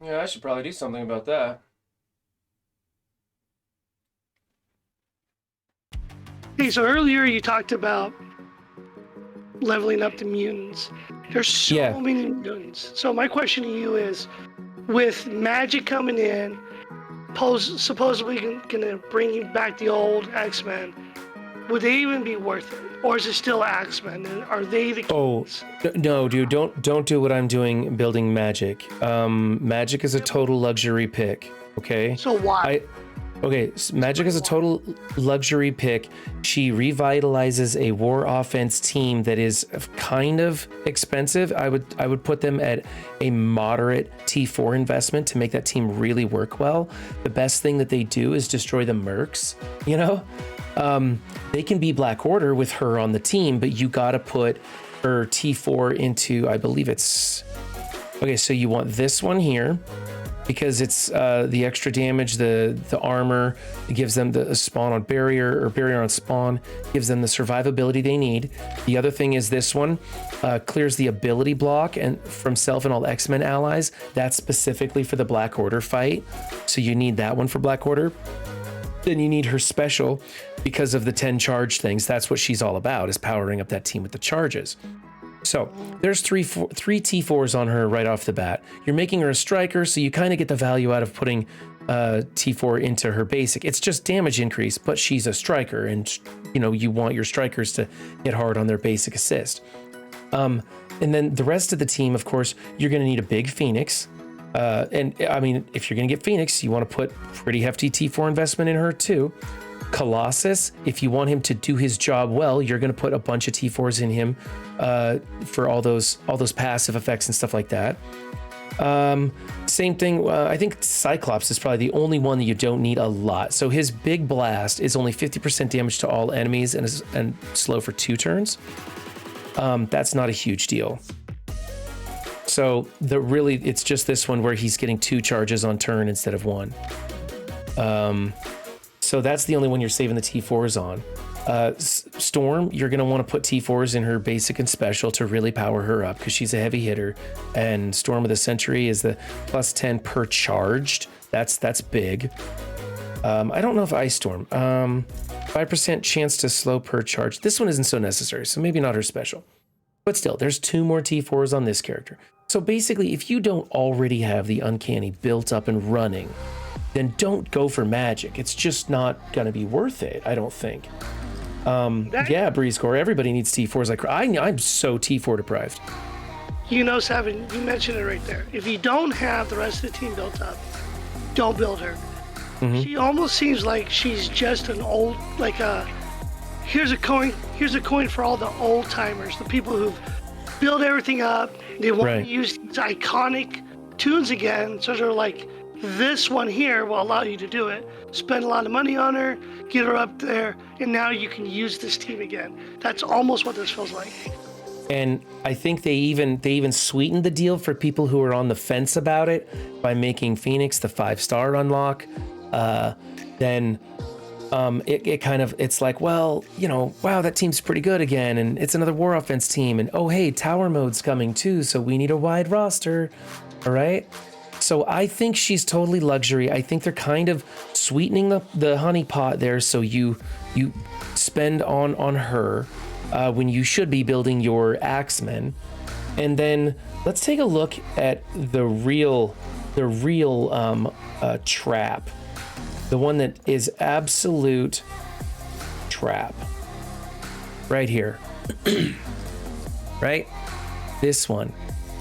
Yeah, I should probably do something about that. Hey, so earlier you talked about leveling up the mutants. There's so Yeah. many mutants. So my question to you is, with magic coming in, supposedly gonna bring you back the old X-Men, would they even be worth it? Or is it still X-Men? And are they the Oh, keys? no, dude, don't do what I'm doing building magic. Magic is a total luxury pick, okay? So why? Magic is a total luxury pick. She revitalizes a war offense team that is kind of expensive. I would put them at a moderate T4 investment to make that team really work well. The best thing that they do is destroy the mercs, you know? They can be Black Order with her on the team, but you gotta put her T4 into, I believe it's, okay, so you want this one here, because it's the extra damage, the armor, it gives them the spawn on barrier or barrier on spawn, gives them the survivability they need. The other thing is this one clears the ability block and from self and all X-Men allies. That's specifically for the Black Order fight. So you need that one for Black Order. Then you need her special because of the 10 charge things. That's what she's all about, is powering up that team with the charges. So there's three T4s on her right off the bat. You're making her a striker, so you kind of get the value out of putting T4 into her basic. It's just damage increase, but she's a striker, and you know you want your strikers to hit hard on their basic assist. And then the rest of the team, of course, you're going to need a big Phoenix. And I mean, if you're going to get Phoenix, you want to put pretty hefty T4 investment in her too. Colossus, if you want him to do his job well, you're going to put a bunch of T4s in him for all those passive effects and stuff like that. Same thing, I think Cyclops is probably the only one that you don't need a lot. So his big blast is only 50% damage to all enemies and slow for 2 turns. That's not a huge deal. So it's just this one where he's getting 2 charges on turn instead of 1. So that's the only one you're saving the T4s on. Storm, you're going to want to put T4s in her basic and special to really power her up because she's a heavy hitter. And Storm of the Century is the plus 10 per charged. That's big. I don't know if Ice Storm. 5% chance to slow per charge. This one isn't so necessary, so maybe not her special. But still, there's 2 more T4s on this character. So basically, if you don't already have the Uncanny built up and running, then don't go for magic. It's just not gonna be worth it, I don't think. Yeah, Breezecore, everybody needs T4s. Like I'm so T4 deprived. You know, Savin, you mentioned it right there. If you don't have the rest of the team built up, don't build her. Mm-hmm. She almost seems like she's just an old, like here's a coin for all the old timers, the people who've built everything up. They want to use these iconic tunes again, so they're like, this one here will allow you to do it. Spend a lot of money on her, get her up there, and now you can use this team again. That's almost what this feels like. And I think they even sweetened the deal for people who are on the fence about it by making Phoenix the 5-star unlock. Then it kind of, it's like, well, you know, wow, that team's pretty good again, and it's another war offense team, and oh hey, tower mode's coming too, so we need a wide roster. All right. So I think she's totally luxury. I think they're kind of sweetening the honey pot there, so you spend on her when you should be building your Axemen. And then let's take a look at the real trap, the one that is absolute trap, right here, right? This one.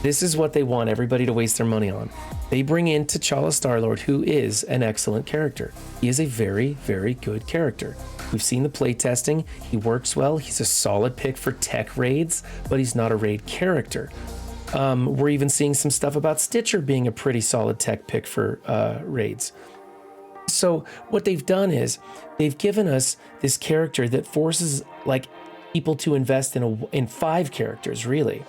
This is what they want everybody to waste their money on. They bring in T'Challa Star-Lord, who is an excellent character. He is a very, very good character. We've seen the playtesting. He works well. He's a solid pick for tech raids, but he's not a raid character. We're even seeing some stuff about Stitcher being a pretty solid tech pick for raids. So what they've done is they've given us this character that forces like people to invest in 5 characters, really,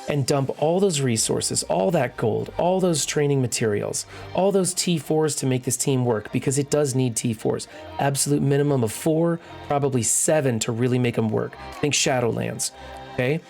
and dump all those resources, all that gold, all those training materials, all those T4s to make this team work, because it does need T4s. Absolute minimum of 4, probably 7 to really make them work. Think Shadowlands, okay?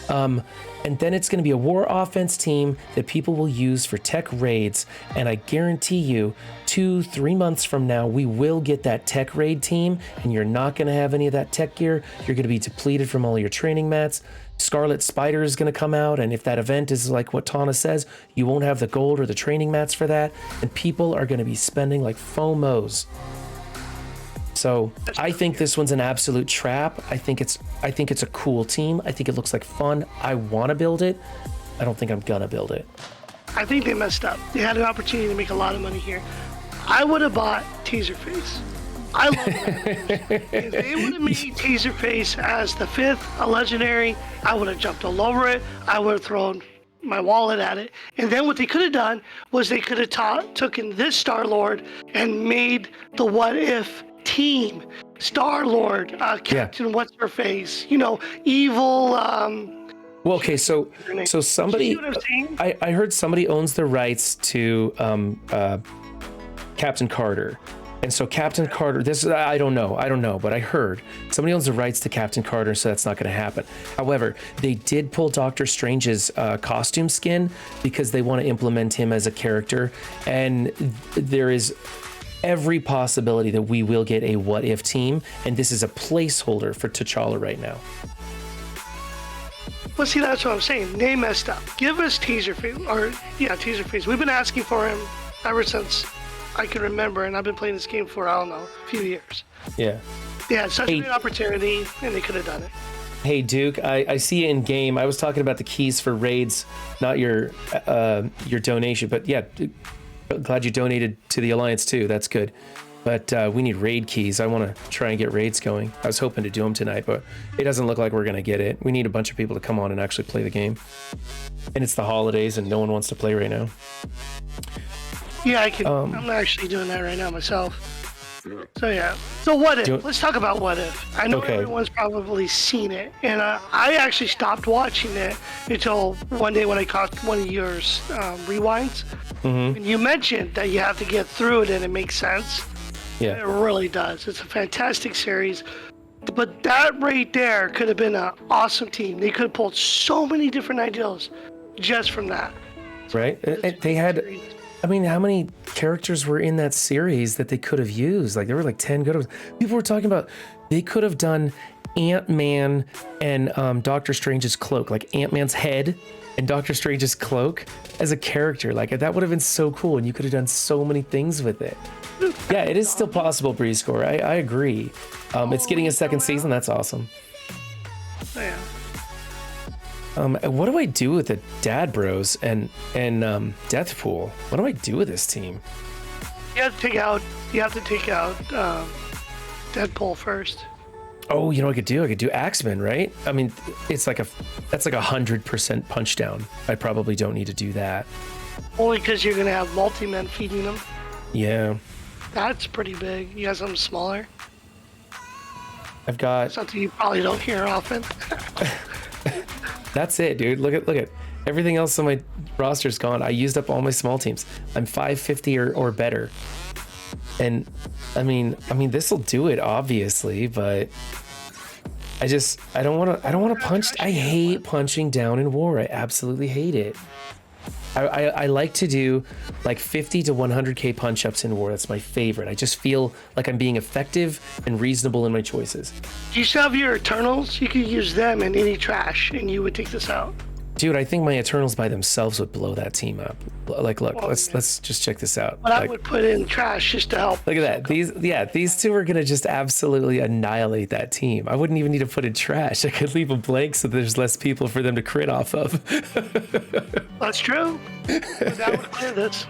And then it's going to be a war offense team that people will use for tech raids. And I guarantee you, 2-3 months from now, we will get that tech raid team, and you're not going to have any of that tech gear. You're going to be depleted from all your training mats. Scarlet Spider is going to come out, and if that event is like what Tana says, you won't have the gold or the training mats for that, and people are going to be spending like FOMOs. So I think this one's an absolute trap. I think it's a cool team. I think it looks like fun. I want to build it. I don't think I'm gonna build it. I think they messed up. They had an opportunity to make a lot of money here. I would have bought Taserface. I love that. If they would have made Taserface as the 5th, a legendary, I would have jumped all over it. I would have thrown my wallet at it. And then what they could have done was they could have taken this Star-Lord and made the what if team. Star-Lord, Captain What's-Her-Face, evil. Well, okay, so somebody, I heard somebody owns the rights to Captain Carter. And so Captain Carter, I don't know, but I heard somebody owns the rights to Captain Carter, so that's not going to happen. However, they did pull Doctor Strange's costume skin because they want to implement him as a character, and there is every possibility that we will get a what if team, and this is a placeholder for T'Challa right now. Well, see, that's what I'm saying. They messed up. Give us Taserface, Taserface. We've been asking for him ever since I can remember, and I've been playing this game for, I don't know, a few years. Yeah. They had such a great opportunity, and they could have done it. Hey, Duke, I see you in game. I was talking about the keys for raids, not your donation, but yeah, glad you donated to the Alliance too. That's good. But we need raid keys. I want to try and get raids going. I was hoping to do them tonight, but it doesn't look like we're going to get it. We need a bunch of people to come on and actually play the game. And it's the holidays and no one wants to play right now. Yeah, I can. I'm actually doing that right now myself. So yeah. So what if? Let's talk about what if. I know everyone's probably seen it, and I actually stopped watching it until one day when I caught one of yours rewinds. Mm-hmm. And you mentioned that you have to get through it and it makes sense. Yeah. It really does. It's a fantastic series. But that right there could have been an awesome team. They could have pulled so many different ideas just from that. Right? They had, I mean, how many characters were in that series that they could have used? Like, there were like 10 good ones. People were talking about they could have done Ant-Man and Doctor Strange's cloak, like Ant-Man's head and Doctor Strange's cloak as a character. Like, that would have been so cool, and you could have done so many things with it. Yeah, it is still possible, Breeze Score. I agree. It's getting a second season. That's awesome. Yeah. What do I do with the Dad Bros and Deathpool? What do I do with this team? You have to take out Deadpool first. Oh, you know what I could do Axeman, right? I mean, that's like 100% punch down. I probably don't need to do that. Only because you're gonna have multi-men feeding them. Yeah. That's pretty big. You got something smaller? I've got something you probably don't hear often. That's it, dude. Look at everything else on my roster's gone. I used up all my small teams. I'm 550 or better. And I mean this will do it, obviously, but I don't want to punch. I hate punching down in war. I absolutely hate it. I like to do like 50 to 100k punch-ups in war. That's my favorite. I just feel like I'm being effective and reasonable in my choices. Do you still have your Eternals? You could use them in any trash and you would take this out. Dude, I think my Eternals by themselves would blow that team up. Like, look, let's just check this out. But I would put in trash just to help. Look at that. These two are gonna just absolutely annihilate that team. I wouldn't even need to put in trash. I could leave them blank so there's less people for them to crit off of. That's true. But that would clear this.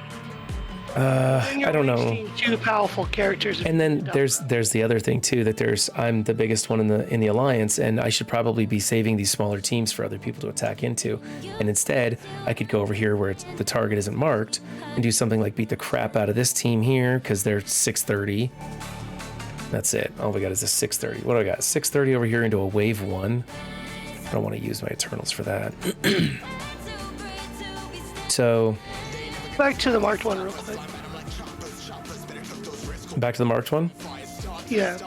I don't know. Two powerful characters. And then there's the other thing too, that I'm the biggest one in the alliance, and I should probably be saving these smaller teams for other people to attack into. And instead, I could go over here where the target isn't marked and do something like beat the crap out of this team here because they're 630. That's it. All we got is a 630. What do I got? 630 over here into a wave 1. I don't want to use my Eternals for that. So. Back to the marked one real quick. Back to the marked one? Yeah.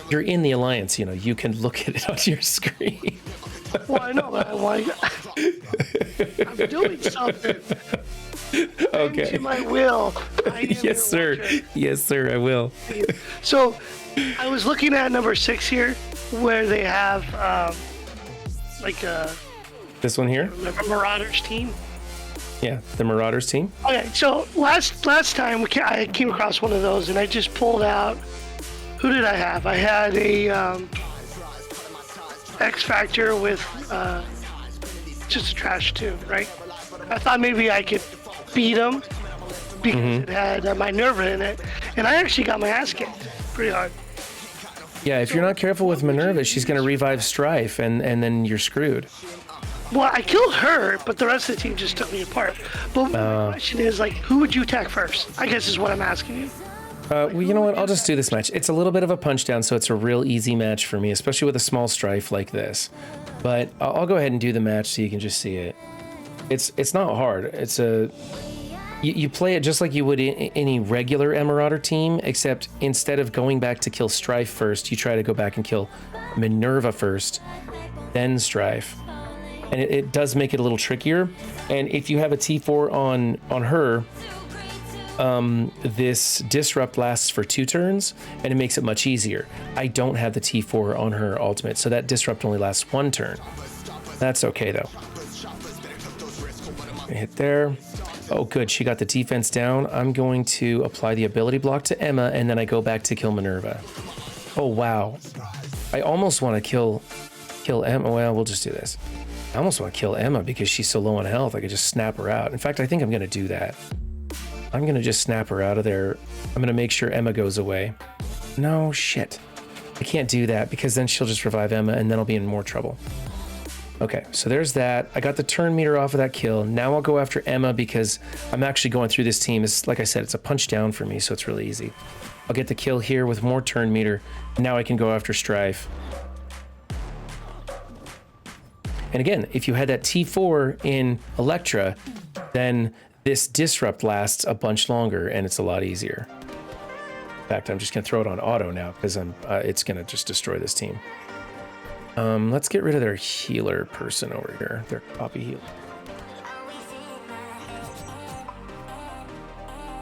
You're in the alliance, you can look at it on your screen. Well, I know, but I'm doing something. Okay. To my will. I am your Yes, sir. watcher. Yes, sir. I will. So, I was looking at number 6 here, where they have like a This one here. Marauders team. Yeah, the Marauders team. Okay, so last time I came across one of those, and I just pulled out. Who did I have? I had a X Factor with just a trash tube, right? I thought maybe I could beat him because it had Minerva in it, and I actually got my ass kicked pretty hard. Yeah, if you're not careful with Minerva, she's going to revive Strife, and then you're screwed. Well, I killed her, but the rest of the team just took me apart. But my question is, like, who would you attack first? I guess is what I'm asking you. Well, you know what? I'll just do this match. It's a little bit of a punch down, so it's a real easy match for me, especially with a small Strife like this. But I'll go ahead and do the match so you can just see it. It's not hard. It's you play it just like you would in any regular Marauder team, except instead of going back to kill Strife first, you try to go back and kill Minerva first, then Strife. And it does make it a little trickier. And if you have a T4 on her, this disrupt lasts for 2 turns, and it makes it much easier. I don't have the T4 on her ultimate, so that disrupt only lasts 1 turn. That's okay though. Hit there. Oh good, she got the defense down. I'm going to apply the ability block to Emma, and then I go back to kill Minerva. Oh wow. I almost want to kill Emma. Well, we'll just do this. I almost want to kill Emma because she's so low on health. I could just snap her out. In fact, I think I'm going to do that. I'm going to just snap her out of there. I'm going to make sure Emma goes away. No, shit. I can't do that because then she'll just revive Emma and then I'll be in more trouble. Okay, so there's that. I got the turn meter off of that kill. Now I'll go after Emma because I'm actually going through this team. It's, like I said, it's a punch down for me, so it's really easy. I'll get the kill here with more turn meter. Now I can go after Strife. And again, if you had that T4 in Electra, then this disrupt lasts a bunch longer and it's a lot easier. In fact, I'm just gonna throw it on auto now because it's gonna just destroy this team. Let's get rid of their healer person over here, their copy healer.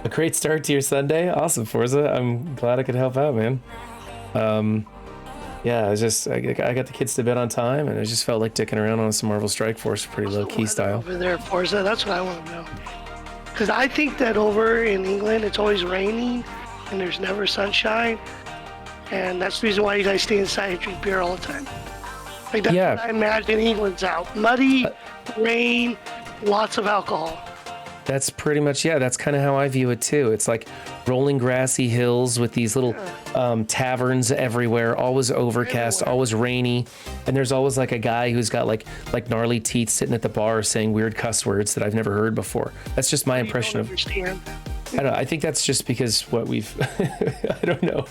A great start to your Sunday. Awesome, Forza. I'm glad I could help out, man. Yeah, I got the kids to bed on time, and I just felt like dicking around on some Marvel Strike Force, pretty low key style. Over there, Forza, that's what I want to know. Because I think that over in England, it's always raining, and there's never sunshine, and that's the reason why you guys stay inside and drink beer all the time. Like that's what I imagine England's out. Muddy, rain, lots of alcohol. That's pretty much, yeah, that's kind of how I view it too. It's like rolling grassy hills with these little taverns everywhere, always overcast, always rainy. And there's always like a guy who's got like gnarly teeth sitting at the bar saying weird cuss words that I've never heard before. That's just my impression of, I don't know, I think that's just because what we've, I don't know.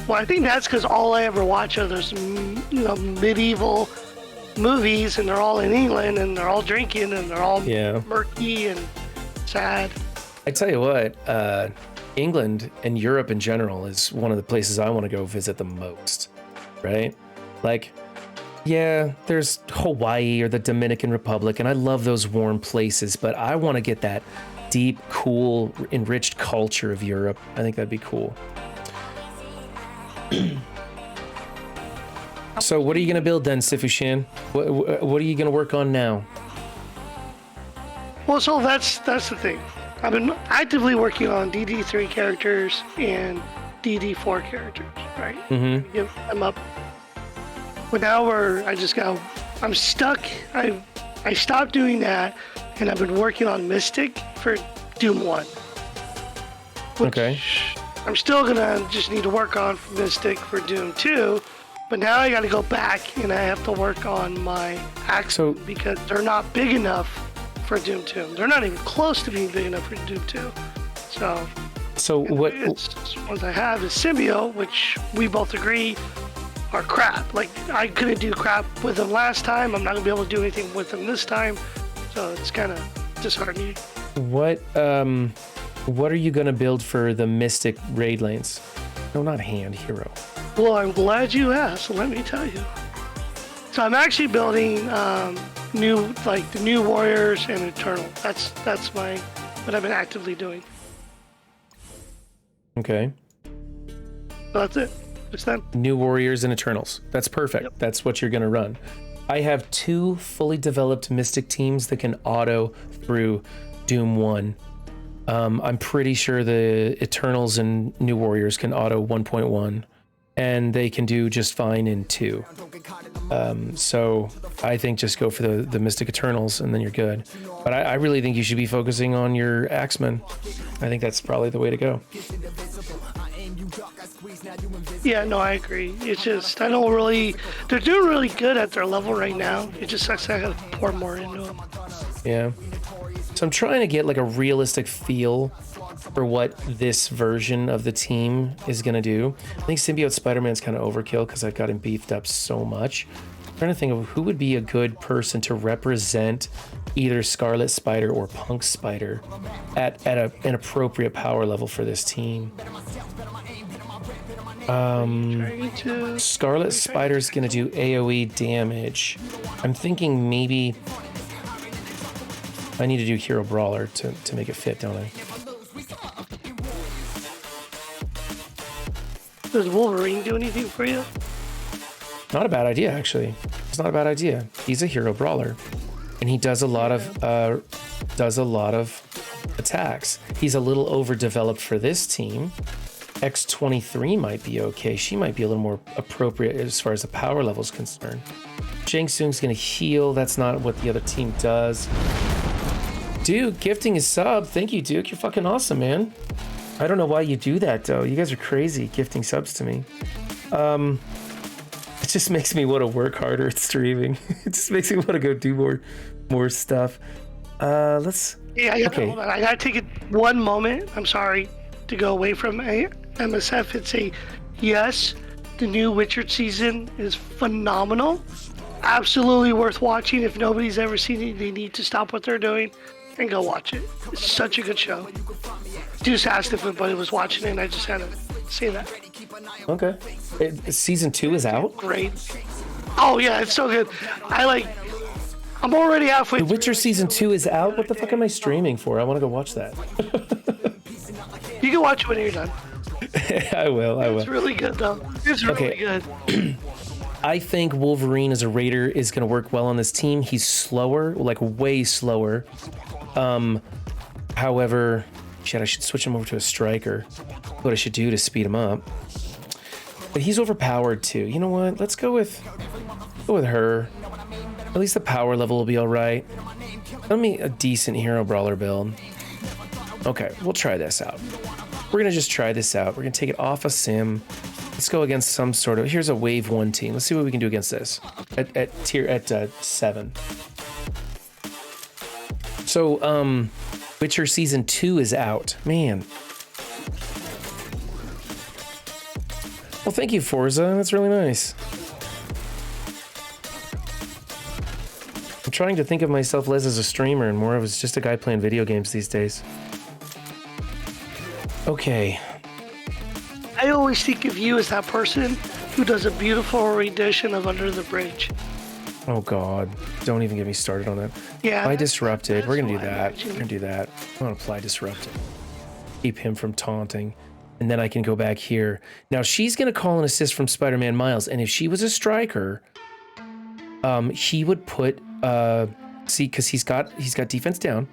Well, I think that's because all I ever watch are those, medieval movies, and they're all in England, and they're all drinking, and they're all murky and sad. I tell you what, England and Europe in general is one of the places I want to go visit the most, right? Like, yeah, there's Hawaii or the Dominican Republic, and I love those warm places, but I want to get that deep, cool, enriched culture of Europe. I think that'd be cool. So what are you going to build then, SifuShan? What are you going to work on now? Well, so that's the thing. I've been actively working on DD3 characters and DD4 characters, right? Mm-hmm. Give them up. But now I'm stuck. I stopped doing that, and I've been working on Mystic for Doom 1. Okay. I'm still gonna just need to work on Mystic for Doom 2, but now I gotta go back and I have to work on my Axum because they're not big enough for Doom 2. They're not even close to being big enough for Doom 2. So what ones I have is Symbiote, which we both agree are crap. Like, I couldn't do crap with them last time. I'm not gonna be able to do anything with them this time. So it's kind of disheartening. What are you going to build for the Mystic raid lanes? No, not hand, hero. Well, I'm glad you asked. Let me tell you. So I'm actually building new, like the new Warriors and Eternal. That's what I've been actively doing. Okay. So that's it. It's them. New Warriors and Eternals. That's perfect. Yep. That's what you're going to run. I have 2 fully developed Mystic teams that can auto through Doom 1. I'm pretty sure the Eternals and New Warriors can auto 1.1, and they can do just fine in 2. So I think just go for the Mystic Eternals, and then you're good. But I really think you should be focusing on your Axemen. I think that's probably the way to go. Yeah, no, I agree. It's just, I don't really, they're doing really good at their level right now. It just sucks that I gotta pour more into them. Yeah. So I'm trying to get like a realistic feel for what this version of the team is going to do. I think Symbiote Spider-Man's kind of overkill because I've got him beefed up so much. I'm trying to think of who would be a good person to represent either Scarlet Spider or Punk Spider at an appropriate power level for this team. Scarlet Spider's going to do AoE damage. I'm thinking maybe I need to do Hero Brawler to make it fit, don't I? Does Wolverine do anything for you? Not a bad idea, actually. It's not a bad idea. He's a Hero Brawler, and he does a lot of attacks. He's a little overdeveloped for this team. X-23 might be okay. She might be a little more appropriate as far as the power level is concerned. Shang Tsung's gonna heal. That's not what the other team does. Duke gifting his sub. Thank you, Duke. You're fucking awesome, man. I don't know why you do that, though. You guys are crazy gifting subs to me. It just makes me want to work harder at streaming. It just makes me want to go do more stuff. Let's. Yeah, okay. Hold on. I gotta take it one moment. I'm sorry to go away from MSF. It's a yes. The new Witcher season is phenomenal. Absolutely worth watching. If nobody's ever seen it, they need to stop what they're doing and go watch it. It's such a good show. Just asked if anybody was watching it, and I just had to say that. Okay. Season 2 is out? Great. Oh, yeah, it's so good. I'm already halfway The through. Witcher Season 2 is out? What the fuck am I streaming for? I want to go watch that. You can watch it when you're done. I will. It's really good, though. It's really good. I think Wolverine as a raider is going to work well on this team. He's slower, like way slower. However, shit, I should switch him over to a striker. What I should do to speed him up. But he's overpowered too. You know what? Let's go with her. At least the power level will be all right. Let me a decent Hero Brawler build. Okay, we'll try this out. We're gonna just try this out. We're gonna take it off a sim. Let's go against some sort of. Here's a Wave 1 team. Let's see what we can do against this at tier 7. So, Witcher Season 2 is out. Man. Well, thank you, Forza. That's really nice. I'm trying to think of myself less as a streamer and more as just a guy playing video games these days. Okay. I always think of you as that person who does a beautiful rendition of Under the Bridge. Oh, God. Don't even get me started on that. Yeah. Apply Disrupted. We're going to do why I that. imagine. We're going to do that. I want to apply Disrupted. Keep him from taunting. And then I can go back here. Now, she's going to call an assist from Spider-Man Miles. And if she was a striker, he would put... see, because he's got defense down.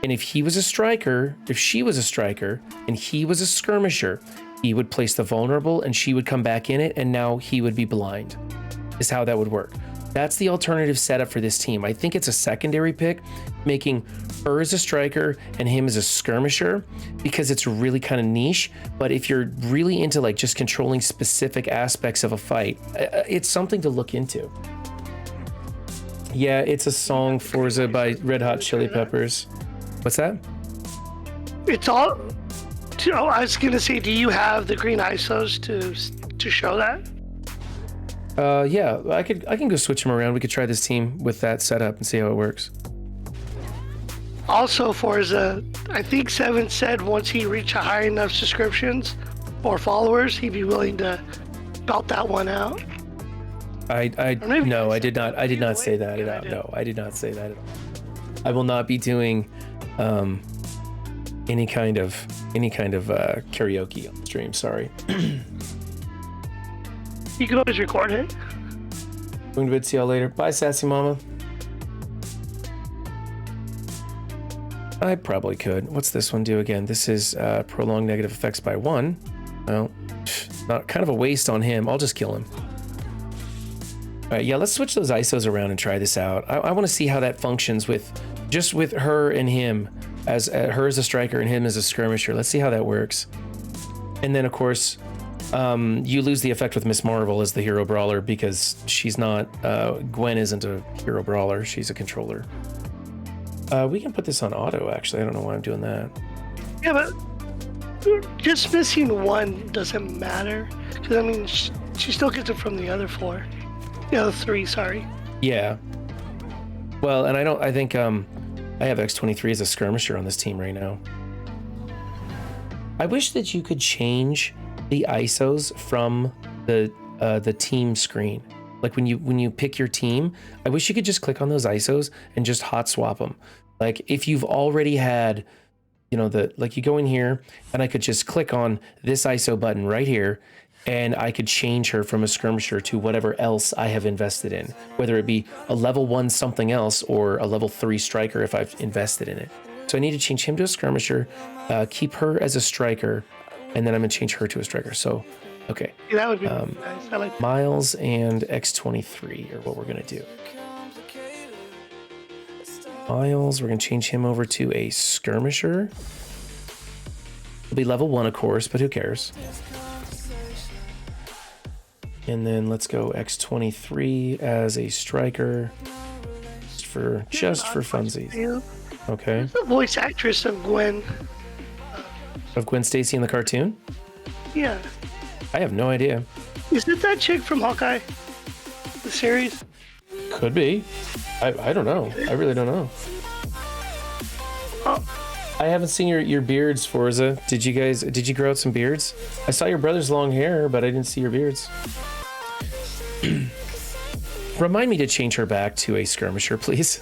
And if he was a striker, if she was a striker, and he was a skirmisher, he would place the vulnerable and she would come back in it, and now he would be blind, is how that would work. That's the alternative setup for this team. I think it's a secondary pick, making her as a striker and him as a skirmisher, because it's really kind of niche. But if you're really into like just controlling specific aspects of a fight, it's something to look into. Yeah, it's a song, Forza by Red Hot Chili Peppers. What's that? It's all... I was going to say, do you have the green ISOs to show that? Yeah, I can go switch them around. We could try this team with that setup and see how it works. Also, Forza, I think Seven said once he reached a high enough subscriptions or followers, he'd be willing to belt that one out. No, I did not. I did not say that at all. No, I did not say that at all. I will not be doing any kind of karaoke on the stream. Sorry. You can always record it. Going to bed. See y'all later. Bye, sassy mama. I probably could. What's this one do again? This is prolonged negative effects by 1. Well, not kind of a waste on him. I'll just kill him. All right, yeah, let's switch those ISOs around and try this out. I want to see how that functions with her and him, as her as a striker and him as a skirmisher. Let's see how that works. And then, of course, you lose the effect with Miss Marvel as the hero brawler because she's not. Gwen isn't a hero brawler. She's a controller. We can put this on auto. Actually, I don't know why I'm doing that. Yeah, but just missing 1 doesn't matter because I mean she still gets it from the other 4. The other 3, sorry. Yeah. Well, and I think I have X-23 as a skirmisher on this team right now. I wish that you could change the ISOs from the team screen. Like when you pick your team, I wish you could just click on those ISOs and just hot swap them. Like if you've already had, you know, you go in here and I could just click on this ISO button right here and I could change her from a skirmisher to whatever else I have invested in, whether it be a level 1 something else or a level 3 striker if I've invested in it. So I need to change him to a skirmisher, keep her as a striker, and then I'm gonna change her to a striker. So, okay. Yeah, that would be nice. I like Miles and X-23 are what we're gonna do. Miles, we're gonna change him over to a skirmisher. He'll be level 1, of course, but who cares? And then let's go X-23 as a striker, just for funsies. Yeah. Okay. Who's the voice actress of Gwen? Of Gwen Stacy in the cartoon? Yeah. I have no idea. Is it that chick from Hawkeye? The series? Could be. I don't know. I really don't know. Oh, I haven't seen your beards, Forza. Did you grow out some beards? I saw your brother's long hair, but I didn't see your beards. Remind me to change her back to a skirmisher, please.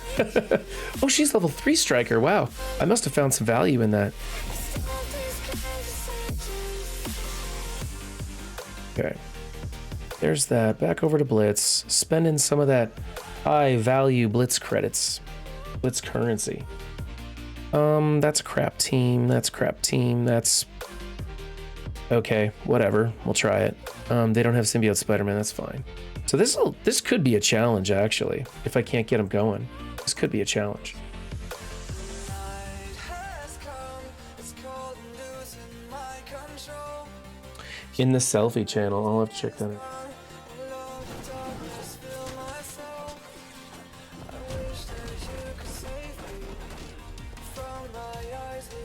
Oh, she's level 3 striker. Wow. I must have found some value in that. Okay. There's that. Back over to Blitz. Spending some of that high value Blitz credits. Blitz currency. That's a crap team. That's okay, whatever. We'll try it. They don't have Symbiote Spider-Man. That's fine. So this could be a challenge, actually. If I can't get them going, this could be a challenge. In the selfie channel, I'll have to check that out.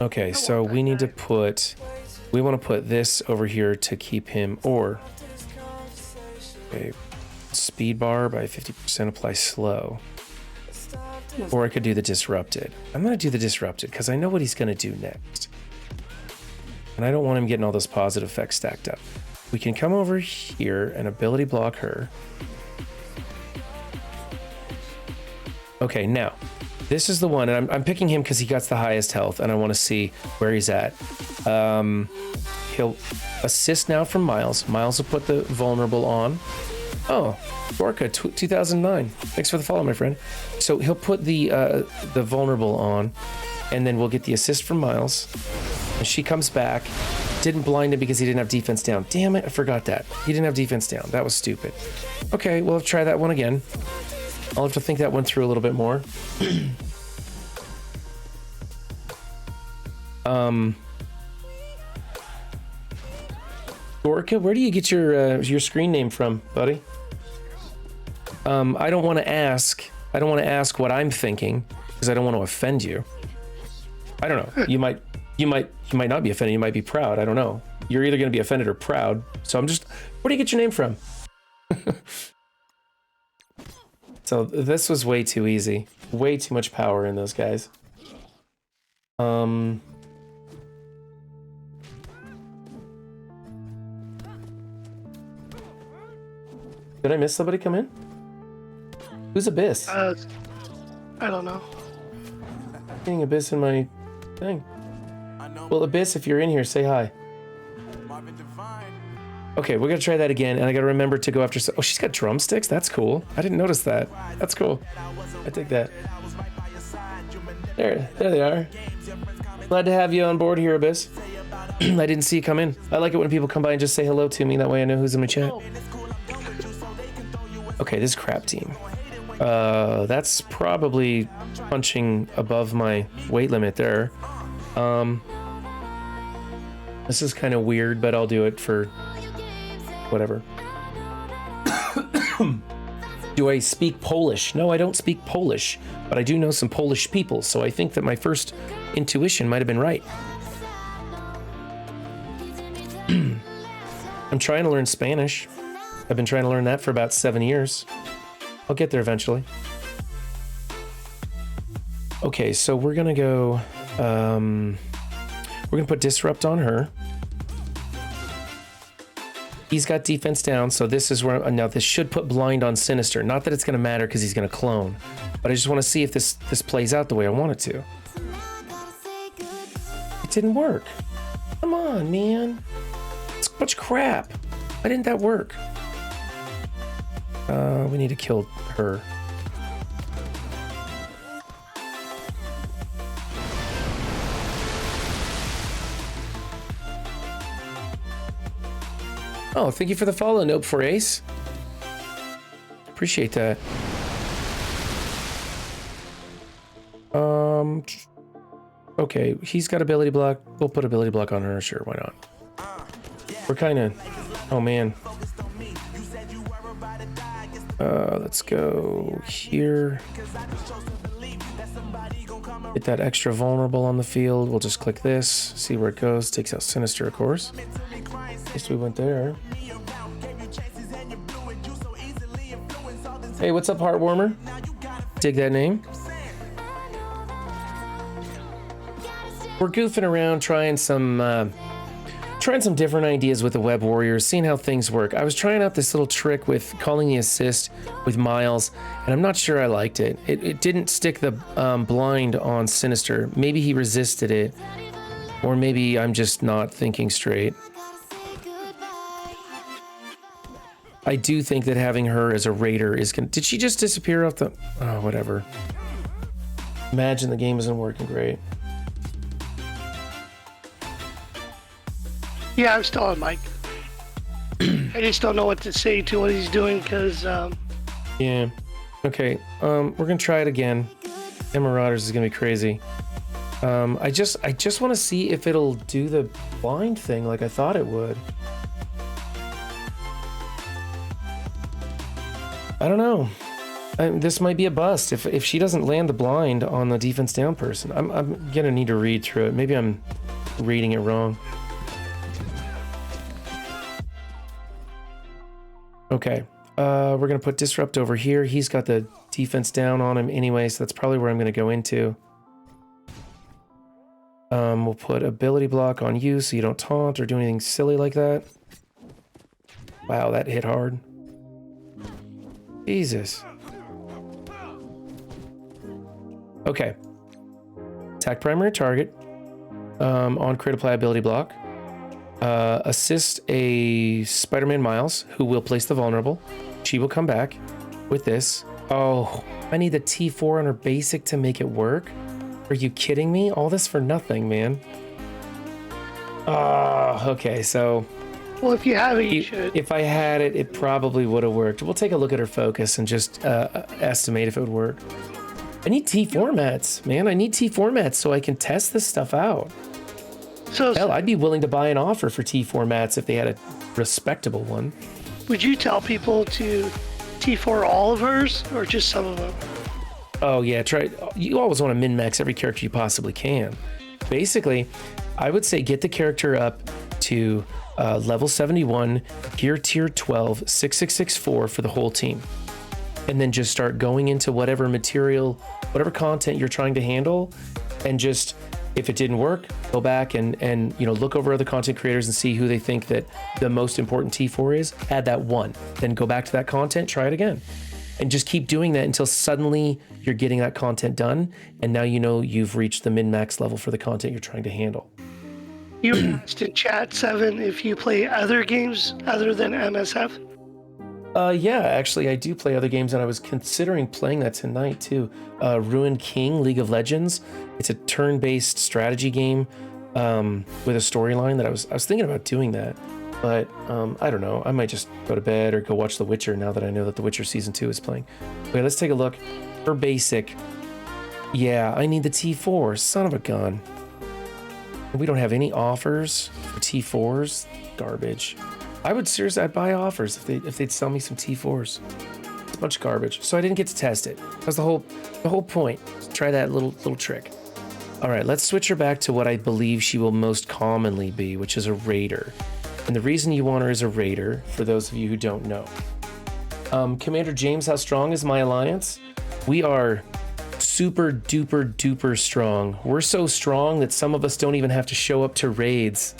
Okay, so we want to put this over here to keep him, or okay, speed bar by 50%, apply slow. Or I could do the disrupted. I'm gonna do the disrupted because I know what he's gonna do next. And I don't want him getting all those positive effects stacked up. We can come over here and ability block her. Okay, now, this is the one, and I'm picking him because he got the highest health, and I want to see where he's at. He'll assist now from Miles. Miles will put the vulnerable on. Oh, Gorka, 2009. Thanks for the follow, my friend. So he'll put the vulnerable on, and then we'll get the assist from Miles. And she comes back. Didn't blind him because he didn't have defense down. Damn it, I forgot that. He didn't have defense down. That was stupid. Okay, we'll try that one again. I'll have to think that one through a little bit more. Gorka, where do you get your screen name from, buddy? I don't want to ask what I'm thinking because I don't want to offend you. I don't know. You might not be offended. You might be proud. I don't know. You're either going to be offended or proud. So I'm just, where do you get your name from? So this was way too easy. Way too much power in those guys. Did I miss somebody come in? Who's Abyss? I don't know. Getting Abyss in my thing. Well, Abyss, if you're in here, say hi. Okay, we're gonna try that again, and I gotta remember to go after. Oh, she's got drumsticks. That's cool. I didn't notice that. That's cool. I take that. There they are. Glad to have you on board here, Abyss. I didn't see you come in. I like it when people come by and just say hello to me. That way I know who's in my chat. Okay, this is crap team. That's probably punching above my weight limit there. This is kind of weird, but I'll do it for whatever. Do I speak Polish? No, I don't speak Polish, but I do know some Polish people, so I think that my first intuition might have been right. I'm trying to learn Spanish. I've been trying to learn that for about 7 years. I'll get there eventually. Okay, so we're gonna go, we're gonna put Disrupt on her. He's got defense down, so this is where, now this should put Blind on Sinister. Not that it's gonna matter because he's gonna clone, but I just wanna see if this plays out the way I want it to. It didn't work. Come on, man. It's a bunch of crap. Why didn't that work? We need to kill her. Oh, thank you for the follow, Nope for Ace. Appreciate that. Okay, he's got ability block. We'll put ability block on her. Sure, why not? We're kind of... Oh, man. Let's go here. Get that extra vulnerable on the field. We'll just click this, see where it goes. Takes out Sinister, of course. At least we went there. Hey, what's up, Heartwarmer? Dig that name. We're goofing around, trying some different ideas with the Web Warriors, seeing how things work. I was trying out this little trick with calling the assist with Miles, and I'm not sure I liked it. It didn't stick the blind on Sinister. Maybe he resisted it, or maybe I'm just not thinking straight. I do think that having her as a raider is gonna... Did she just disappear off the... Oh, whatever. Imagine the game isn't working great. Yeah, I'm still on mic. I just don't know what to say to what he's doing because... Yeah. Okay, we're gonna try it again. Marauders is gonna be crazy. I just want to see if it'll do the blind thing like I thought it would. I don't know. This might be a bust if she doesn't land the blind on the defense down person. I'm gonna need to read through it. Maybe I'm reading it wrong. Okay, we're gonna put Disrupt over here. He's got the defense down on him anyway, so that's probably where I'm gonna go into. We'll put ability block on you so you don't taunt or do anything silly like that. Wow, that hit hard. Jesus. Okay. Attack primary target. On crit apply ability block. Assist a Spider-Man Miles, who will place the vulnerable. She will come back with this. Oh, I need the T4 on her basic to make it work? Are you kidding me? All this for nothing, man. Okay, so... Well, if you have it, you should. If I had it, it probably would have worked. We'll take a look at her focus and just estimate if it would work. I need T formats, man. I need T formats so I can test this stuff out. So, hell, I'd be willing to buy an offer for T formats if they had a respectable one. Would you tell people to T4 all of hers or just some of them? Oh yeah, try. You always want to min-max every character you possibly can. Basically, I would say get the character up to level 71, gear tier 12, 6664 for the whole team. And then just start going into whatever material, whatever content you're trying to handle, and just If it didn't work, go back and look over other content creators and see who they think that the most important T4 is. Add that one. Then go back to that content, try it again. And just keep doing that until suddenly you're getting that content done. And now you've reached the min-max level for the content you're trying to handle. You asked in chat, Seven, if you play other games other than MSF. Yeah, actually, I do play other games, and I was considering playing that tonight too. Ruined King, League of Legends. It's a turn-based strategy game with a storyline that I was thinking about doing that, but I don't know. I might just go to bed or go watch The Witcher now that I know that The Witcher Season 2 is playing. Okay, let's take a look. For basic, yeah, I need the T4. Son of a gun. We don't have any offers for T4s. Garbage. I'd buy offers if they'd sell me some T4s. It's a bunch of garbage. So I didn't get to test it. That's the whole point. Try that little trick. All right, let's switch her back to what I believe she will most commonly be, which is a raider. And the reason you want her as a raider, for those of you who don't know. Commander James, how strong is my alliance? We are super duper duper strong. We're so strong that some of us don't even have to show up to raids.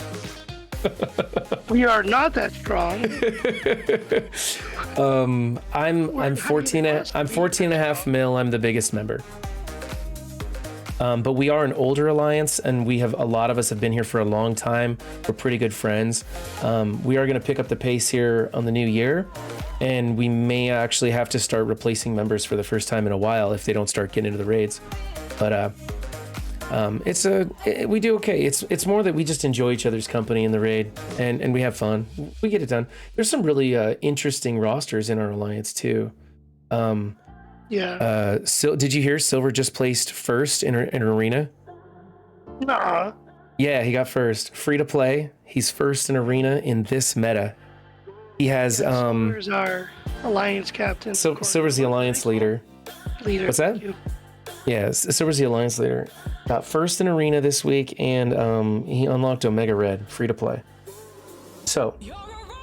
We are not that strong. I'm 14 and a half mil. I'm the biggest member. But we are an older alliance, and a lot of us have been here for a long time. We're pretty good friends. We are going to pick up the pace here on the new year, and we may actually have to start replacing members for the first time in a while if they don't start getting into the raids. But we do okay. It's more that we just enjoy each other's company in the raid, and we have fun. We get it done. There's some really interesting rosters in our alliance too. Yeah. So did you hear Silver just placed first in an arena? Nah. Yeah, he got first. Free to play. He's first in arena in this meta. He has Silver's our alliance captain. Silver's the alliance leader. What's that? Yeah, Silver's the alliance leader. Got first in arena this week, and he unlocked Omega Red, free to play. So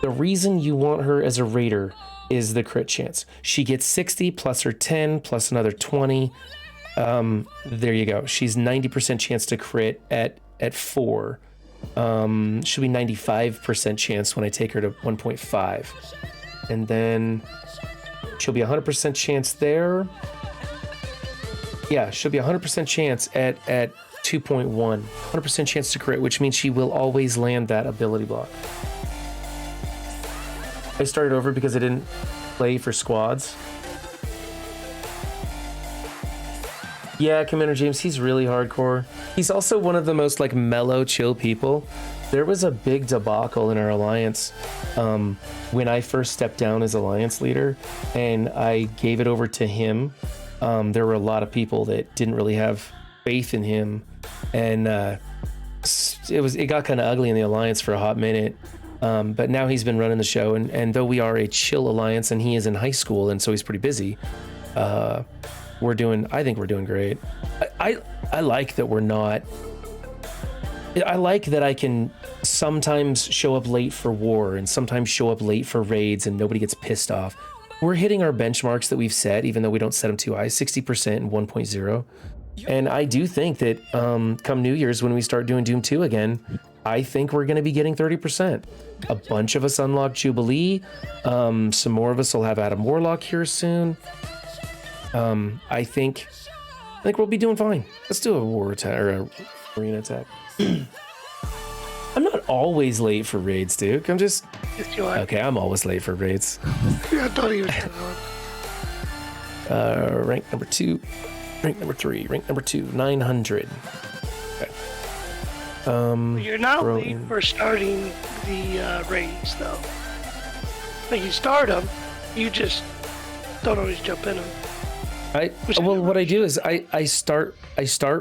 the reason you want her as a raider is the crit chance. She gets 60 plus her 10 plus another 20. There you go. She's 90% chance to crit at 4. She'll be 95% chance when I take her to 1.5. And then she'll be 100% chance there. Yeah, she'll be 100% chance at 2.1. 100% chance to crit, which means she will always land that ability block. I started over because I didn't play for squads. Yeah, Commander James, he's really hardcore. He's also one of the most mellow, chill people. There was a big debacle in our alliance when I first stepped down as alliance leader, and I gave it over to him. There were a lot of people that didn't really have faith in him, and it got kind of ugly in the alliance for a hot minute. But now he's been running the show, and though we are a chill alliance and he is in high school and so he's pretty busy, I think we're doing great. I like that we're not. I like that I can sometimes show up late for war and sometimes show up late for raids and nobody gets pissed off. We're hitting our benchmarks that we've set, even though we don't set them too high, 60% and 1.0. And I do think that come New Year's, when we start doing Doom 2 again, I think we're going to be getting 30%. A bunch of us unlock Jubilee. Some more of us will have Adam Warlock here soon. I think we'll be doing fine. Let's do a war attack or a arena attack. I'm not always late for raids, Duke. I'm just... Okay, I'm always late for raids. Yeah, don't even... Rank number 2. Rank number 3. Rank number 2. 900. Okay. You're not late for starting the raids, though. You start them, you just don't always jump in them. What I do is I start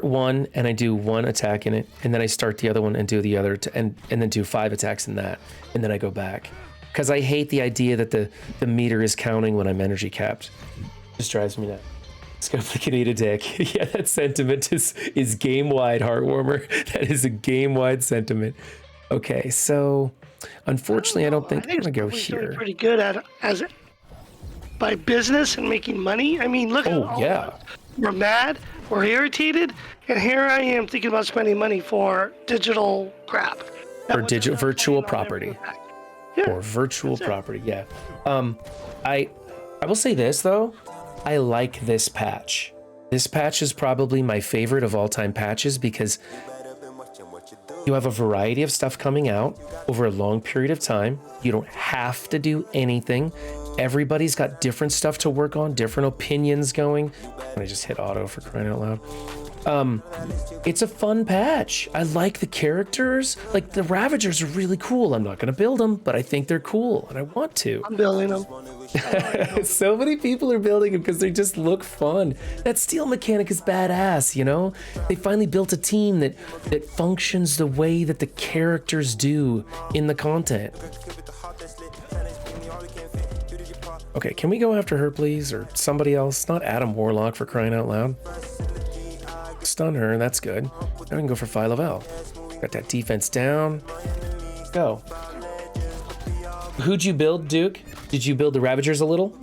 one and I do one attack in it, and then I start the other one and do the other, and then do 5 attacks in that, and then I go back, because I hate the idea that the meter is counting when I'm energy capped. It just drives me nuts. Let's go for Canada Dick. Yeah, that sentiment is game wide, Heartwarmer. That is a game wide sentiment. Okay, so unfortunately, I don't think I'm gonna go here. Pretty good at by business and making money. I mean, look at all yeah. we're mad. were irritated, and here I am thinking about spending money for digital crap. Or virtual property. Yeah, Or virtual property, yeah. I will say this though, I like this patch. This patch is probably my favorite of all time patches because you have a variety of stuff coming out over a long period of time. You don't have to do anything. Everybody's got different stuff to work on, different opinions going. And I just hit auto for crying out loud. It's a fun patch. I like the characters. Like the Ravagers are really cool. I'm not going to build them, but I think they're cool and I want to. I'm building them. So many people are building them because they just look fun. That steel mechanic is badass, you know? They finally built a team that functions the way that the characters do in the content. Okay, can we go after her, please? Or somebody else? Not Adam Warlock, for crying out loud. Stun her, that's good. Now we can go for Phyla-Vel. Got that defense down. Go. Who'd you build, Duke? Did you build the Ravagers a little?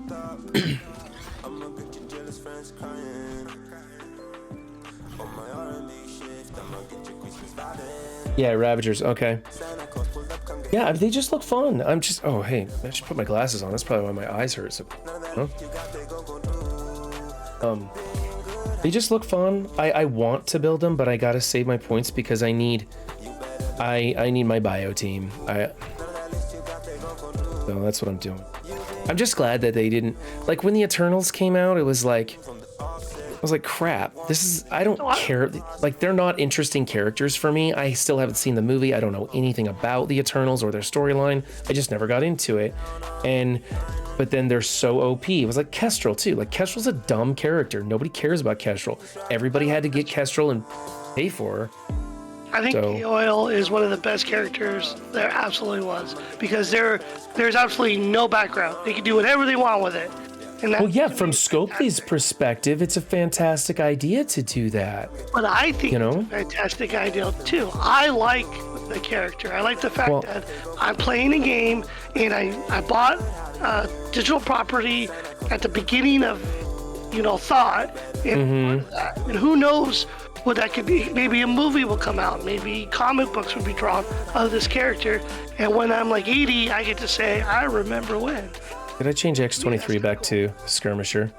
Yeah, Ravagers, okay. Yeah, they just look fun. I'm just, oh, hey, I should put my glasses on. That's probably why my eyes hurt. So, huh? They just look fun. I want to build them, but I gotta save my points because I need my bio team. So that's what I'm doing. I'm just glad that they didn't, like when the Eternals came out, it was like, I was like, crap, I don't care. Like, they're not interesting characters for me. I still haven't seen the movie. I don't know anything about the Eternals or their storyline. I just never got into it. But then they're so OP. It was like Kestrel too. Like, Kestrel's a dumb character. Nobody cares about Kestrel. Everybody had to get Kestrel and pay for her. I think K-Oil is one of the best characters there absolutely was, because there's absolutely no background. They can do whatever they want with it. Well, yeah, from Scopely's perspective, it's a fantastic idea to do that. But I think it's a fantastic idea too. I like the character. I like the fact that I'm playing a game and I bought digital property at the beginning of, Thought, and who knows what that could be. Maybe a movie will come out. Maybe comic books will be drawn of this character. And when I'm like 80, I get to say, I rember when. Did I change X23 back to Skirmisher?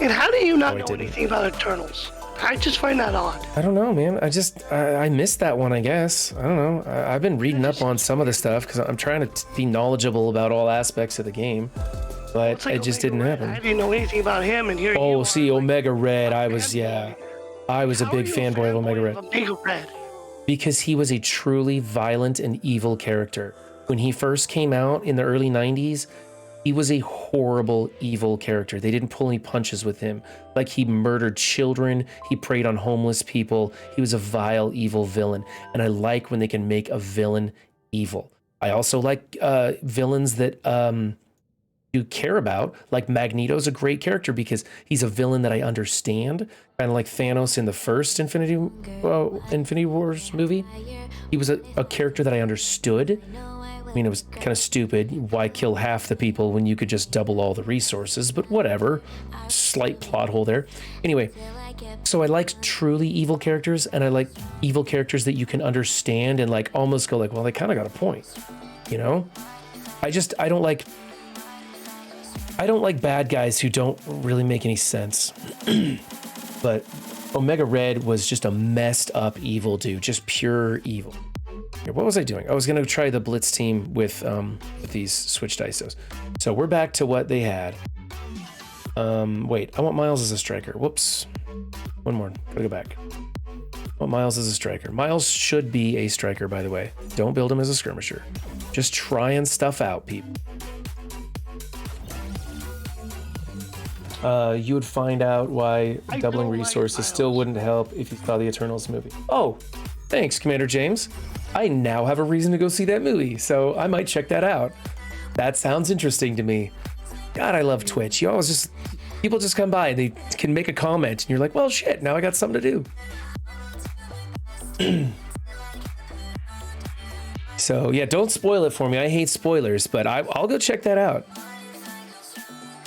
And how do you not know anything about Eternals? I just find that odd. I don't know, man. I missed that one, I guess. I don't know. I've been reading up on some of the stuff because I'm trying to be knowledgeable about all aspects of the game. But it just didn't happen. I didn't know anything about him, and here you are. See, Omega Red. I was a big fanboy of Omega Red. Omega Red. Because he was a truly violent and evil character. When he first came out in the early 90s, he was a horrible, evil character. They didn't pull any punches with him. Like, he murdered children. He preyed on homeless people. He was a vile, evil villain. And I like when they can make a villain evil. I also like villains that you care about. Like, Magneto's a great character because he's a villain that I understand. Kind of like Thanos in the first Infinity Wars movie. He was a character that I understood. I mean, it was kind of stupid. Why kill half the people when you could just double all the resources? But whatever. Slight plot hole there. Anyway, so I like truly evil characters, and I like evil characters that you can understand and like almost go like, well, they kind of got a point, I don't like bad guys who don't really make any sense. But Omega Red was just a messed up evil dude, just pure evil. Here, what was I doing? I was gonna try the Blitz team with these switched ISOs. So we're back to what they had. Wait, I want Miles as a striker. Whoops. One more. Gotta go back. I want Miles as a striker. Miles should be a striker, by the way. Don't build him as a skirmisher. Just trying stuff out, people. You would find out why doubling resources still wouldn't help if you saw the Eternals movie. Oh, thanks, Commander James. I now have a reason to go see that movie, so I might check that out. That sounds interesting to me. God, I love Twitch. People just come by and they can make a comment, and you're like, well, shit, now I got something to do. So yeah, don't spoil it for me. I hate spoilers, but I'll go check that out.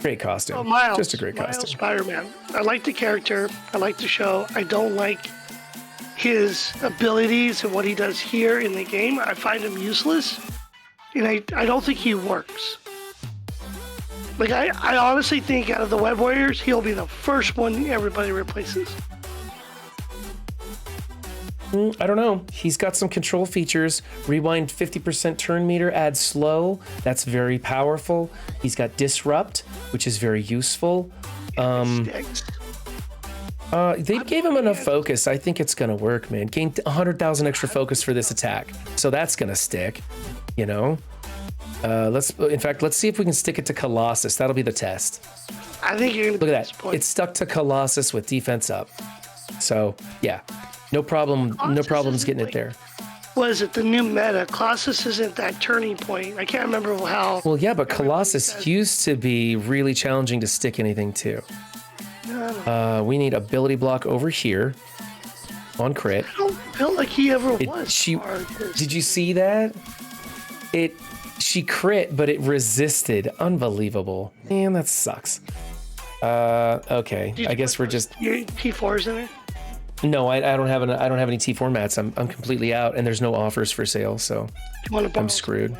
Great costume. Oh, Miles. Just a great Miles costume. Spider-Man. I like the character. I like the show. I don't like his abilities and what he does here in the game. I find him useless. And I don't think he works. Like, I honestly think out of the Web Warriors, he'll be the first one everybody replaces. I don't know. He's got some control features. Rewind 50% turn meter, add slow. That's very powerful. He's got disrupt, which is very useful. They gave him enough focus. I think it's gonna work, man. Gain 100,000 extra focus for this attack, so that's gonna stick. You know. Let's see if we can stick it to Colossus. That'll be the test. I think you're gonna look at that. It's stuck to Colossus with defense up. So yeah. No problem. No problems getting it there. What is it? The new meta. Colossus isn't that turning point. I can't remember how. Well, yeah, but Colossus used to be really challenging to stick anything to. We need ability block over here on crit. I don't feel like he ever was. Did you see that? She crit, but it resisted. Unbelievable. Man, that sucks. Okay. I guess we're just. Your T4's in it. No, I don't have any T4 mats. I'm completely out, and there's no offers for sale, so I'm screwed.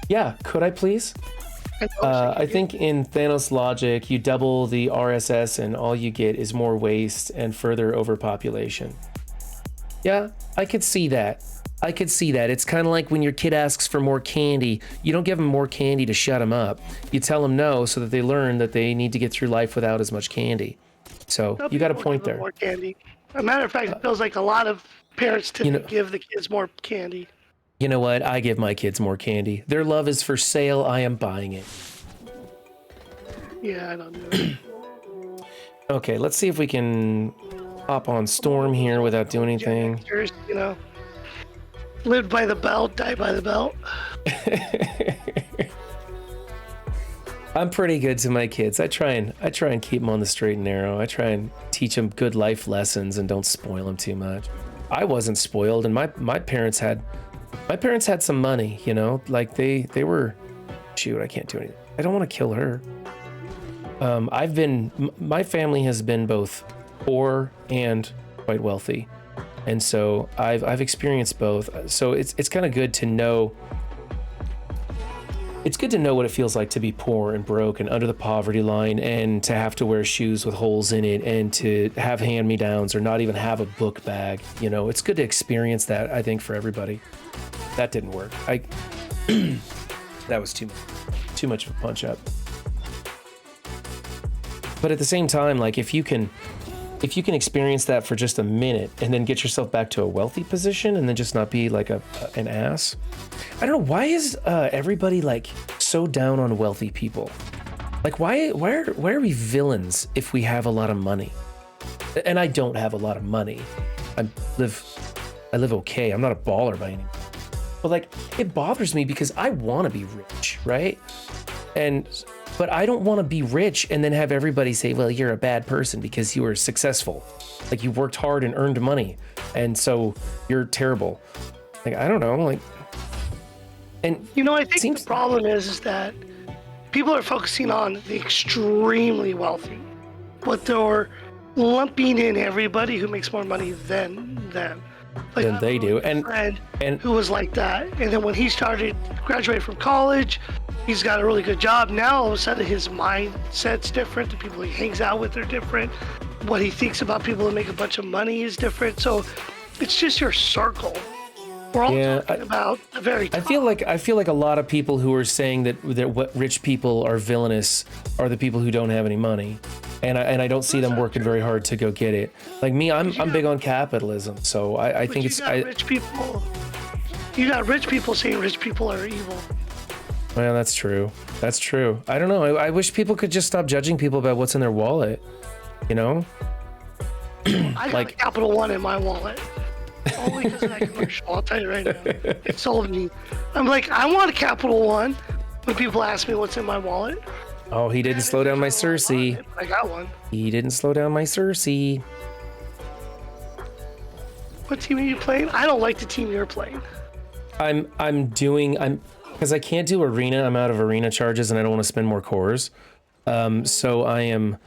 Yeah, could I please? I think in Thanos logic, you double the RSS, and all you get is more waste and further overpopulation. Yeah, I could see that. It's kind of like when your kid asks for more candy. You don't give them more candy to shut them up. You tell them no so that they learn that they need to get through life without as much candy. So you got a point there. More candy. As a matter of fact, it feels like a lot of parents tend to give the kids more candy. You know what? I give my kids more candy. Their love is for sale. I am buying it. Yeah, I don't know. Okay, let's see if we can hop on Storm here without doing anything. You know, live by the belt, die by the belt. I'm pretty good to my kids. I try and keep them on the straight and narrow. I try and teach them good life lessons and don't spoil them too much. I wasn't spoiled, and my parents had some money, you know, like they were. Shoot, I can't do anything. I don't want to kill her. My family has been both poor and quite wealthy, and so I've experienced both. So it's kind of good to know. It's good to know what it feels like to be poor and broke and under the poverty line, and to have to wear shoes with holes in it, and to have hand-me-downs or not even have a book bag. You know, it's good to experience that, I think, for everybody. That didn't work. That was too much of a punch up. But at the same time, like, if you can experience that for just a minute and then get yourself back to a wealthy position and then just not be like an ass. I don't know, why is everybody like so down on wealthy people? Like, why are we villains if we have a lot of money? And I don't have a lot of money. I live okay. I'm not a baller by any means. But like, it bothers me because I want to be rich, right? But I don't want to be rich and then have everybody say, well, you're a bad person because you were successful. Like, you worked hard and earned money, and so you're terrible. Like, I don't know, like, and you know, I think the problem is that people are focusing on the extremely wealthy, but they're lumping in everybody who makes more money than them. Like, than they do. And who was like that, and then when he graduated from college, he's got a really good job. Now all of a sudden his mindset's different. The people he hangs out with are different. What he thinks about people who make a bunch of money is different. So it's just your circle. We're all talking about the very top. I feel like a lot of people who are saying that what rich people are villainous are the people who don't have any money. And I don't see them working very hard to go get it. Like me, I'm big on capitalism, so I think it's rich people. You got rich people saying rich people are evil. Well, that's true. That's true. I don't know. I wish people could just stop judging people about what's in their wallet. You know? I got a Capital One in my wallet. Only because of that commercial. I'll tell you right now. It sold me. I'm like, I want a Capital One when people ask me what's in my wallet. Oh, he didn't slow down my Cersei. I got one. He didn't slow down my Cersei. What team are you playing? I don't like the team you're playing. Because I can't do arena. I'm out of arena charges and I don't want to spend more cores. So I am.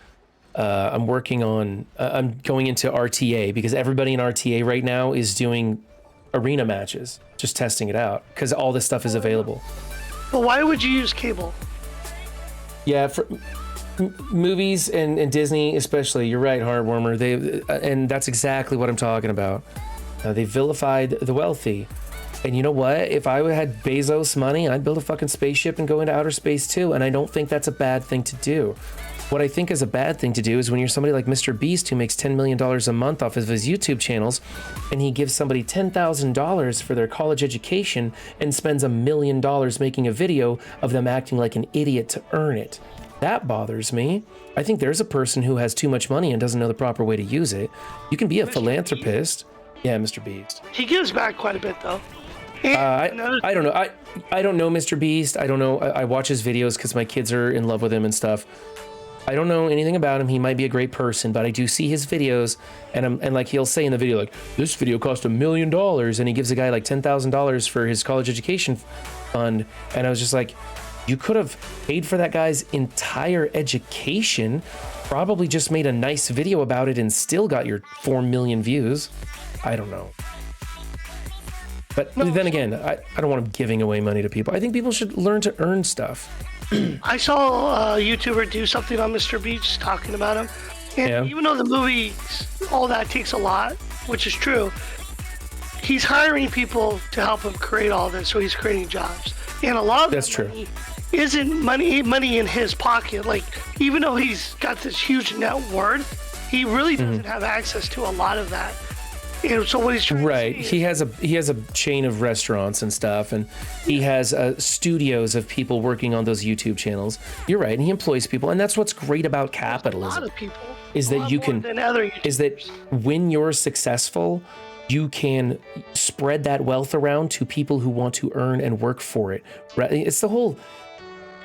I'm working on. I'm going into RTA because everybody in RTA right now is doing arena matches, just testing it out because all this stuff is available. But why would you use cable? Yeah, for movies and Disney especially. You're right, Heartwarmer. And that's exactly what I'm talking about. They vilified the wealthy. And you know what? If I had Bezos money, I'd build a fucking spaceship and go into outer space too. And I don't think that's a bad thing to do. What I think is a bad thing to do is when you're somebody like Mr. Beast who makes $10 million a month off of his YouTube channels and he gives somebody $10,000 for their college education and spends $1 million making a video of them acting like an idiot to earn it. That bothers me. I think there's a person who has too much money and doesn't know the proper way to use it. You can be a philanthropist. Yeah, Mr. Beast. He gives back quite a bit though. I don't know. I don't know Mr. Beast. I don't know. I watch his videos because my kids are in love with him and stuff. I don't know anything about him. He might be a great person, but I do see his videos, and like he'll say in the video, like, this video cost $1 million, and he gives a guy like $10,000 for his college education fund, and I was just like, you could have paid for that guy's entire education, probably just made a nice video about it, and still got your 4 million views. I don't know. But then again, I don't want him giving away money to people. I think people should learn to earn stuff. I saw a YouTuber do something on Mr. Beast talking about him. And even though the movie, all that takes a lot, which is true, he's hiring people to help him create all this, so he's creating jobs. And a lot of that's true. Money isn't money in his pocket. Like, even though he's got this huge net worth, he really doesn't have access to a lot of that. And so what he's trying right, to he has a chain of restaurants and stuff, and he has studios of people working on those YouTube channels. You're right, and he employs people, and that's what's great about capitalism. A lot of people, is that you can is that when you're successful, you can spread that wealth around to people who want to earn and work for it. Right? It's the whole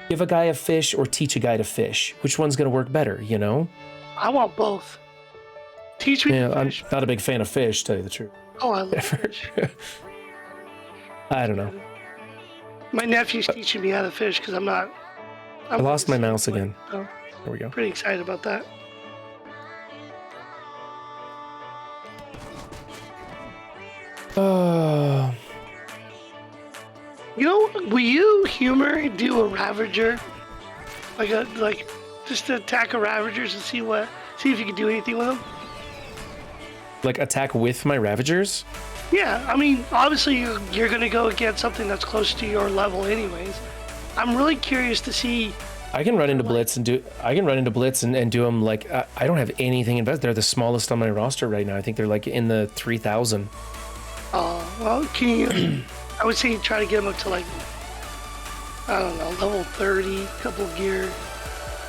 give a guy a fish or teach a guy to fish. Which one's going to work better? You know. I want both. Teach me. Yeah, I'm not a big fan of fish, to tell you the truth. Oh, I love fish. I don't know. My nephew's teaching me how to fish because I lost my mouse again. So there we go. Pretty excited about that. You know, will you do a Ravager? Like just to attack a Ravagers and see if you can do anything with them? Like attack with my Ravagers? Yeah, I mean, obviously you're gonna go against something that's close to your level anyways. I'm really curious to see. I can run into Blitz and do them like I don't have anything invested. They're the smallest on my roster right now. I think they're like in the 3,000. Well, can you? I would say try to get them up to like, I don't know, level 30, couple gear.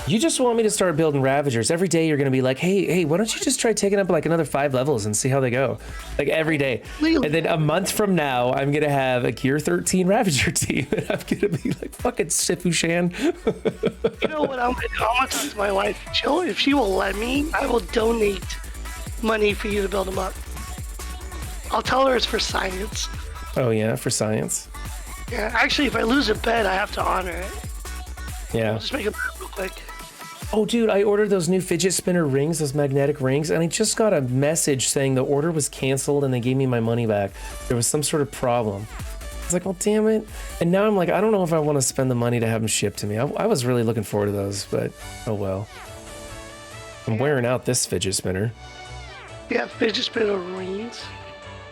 You just want me to start building Ravagers. Every day you're going to be like, hey, why don't you just try taking up like another 5 levels and see how they go? Like every day. And then a month from now, I'm going to have a Gear 13 Ravager team. And I'm going to be like, fucking SifuShan. You know what I'm going to do? I'm going to talk to my wife. If she will let me, I will donate money for you to build them up. I'll tell her it's for science. Oh, yeah, for science? Yeah, actually, if I lose a bet, I have to honor it. Yeah. I'll just make a bet real quick. Oh, dude, I ordered those new fidget spinner rings, those magnetic rings, and I just got a message saying the order was canceled and they gave me my money back. There was some sort of problem. I was like, well, damn it. And now I'm like, I don't know if I want to spend the money to have them shipped to me. I was really looking forward to those, but oh well. I'm wearing out this fidget spinner. Yeah, fidget spinner rings.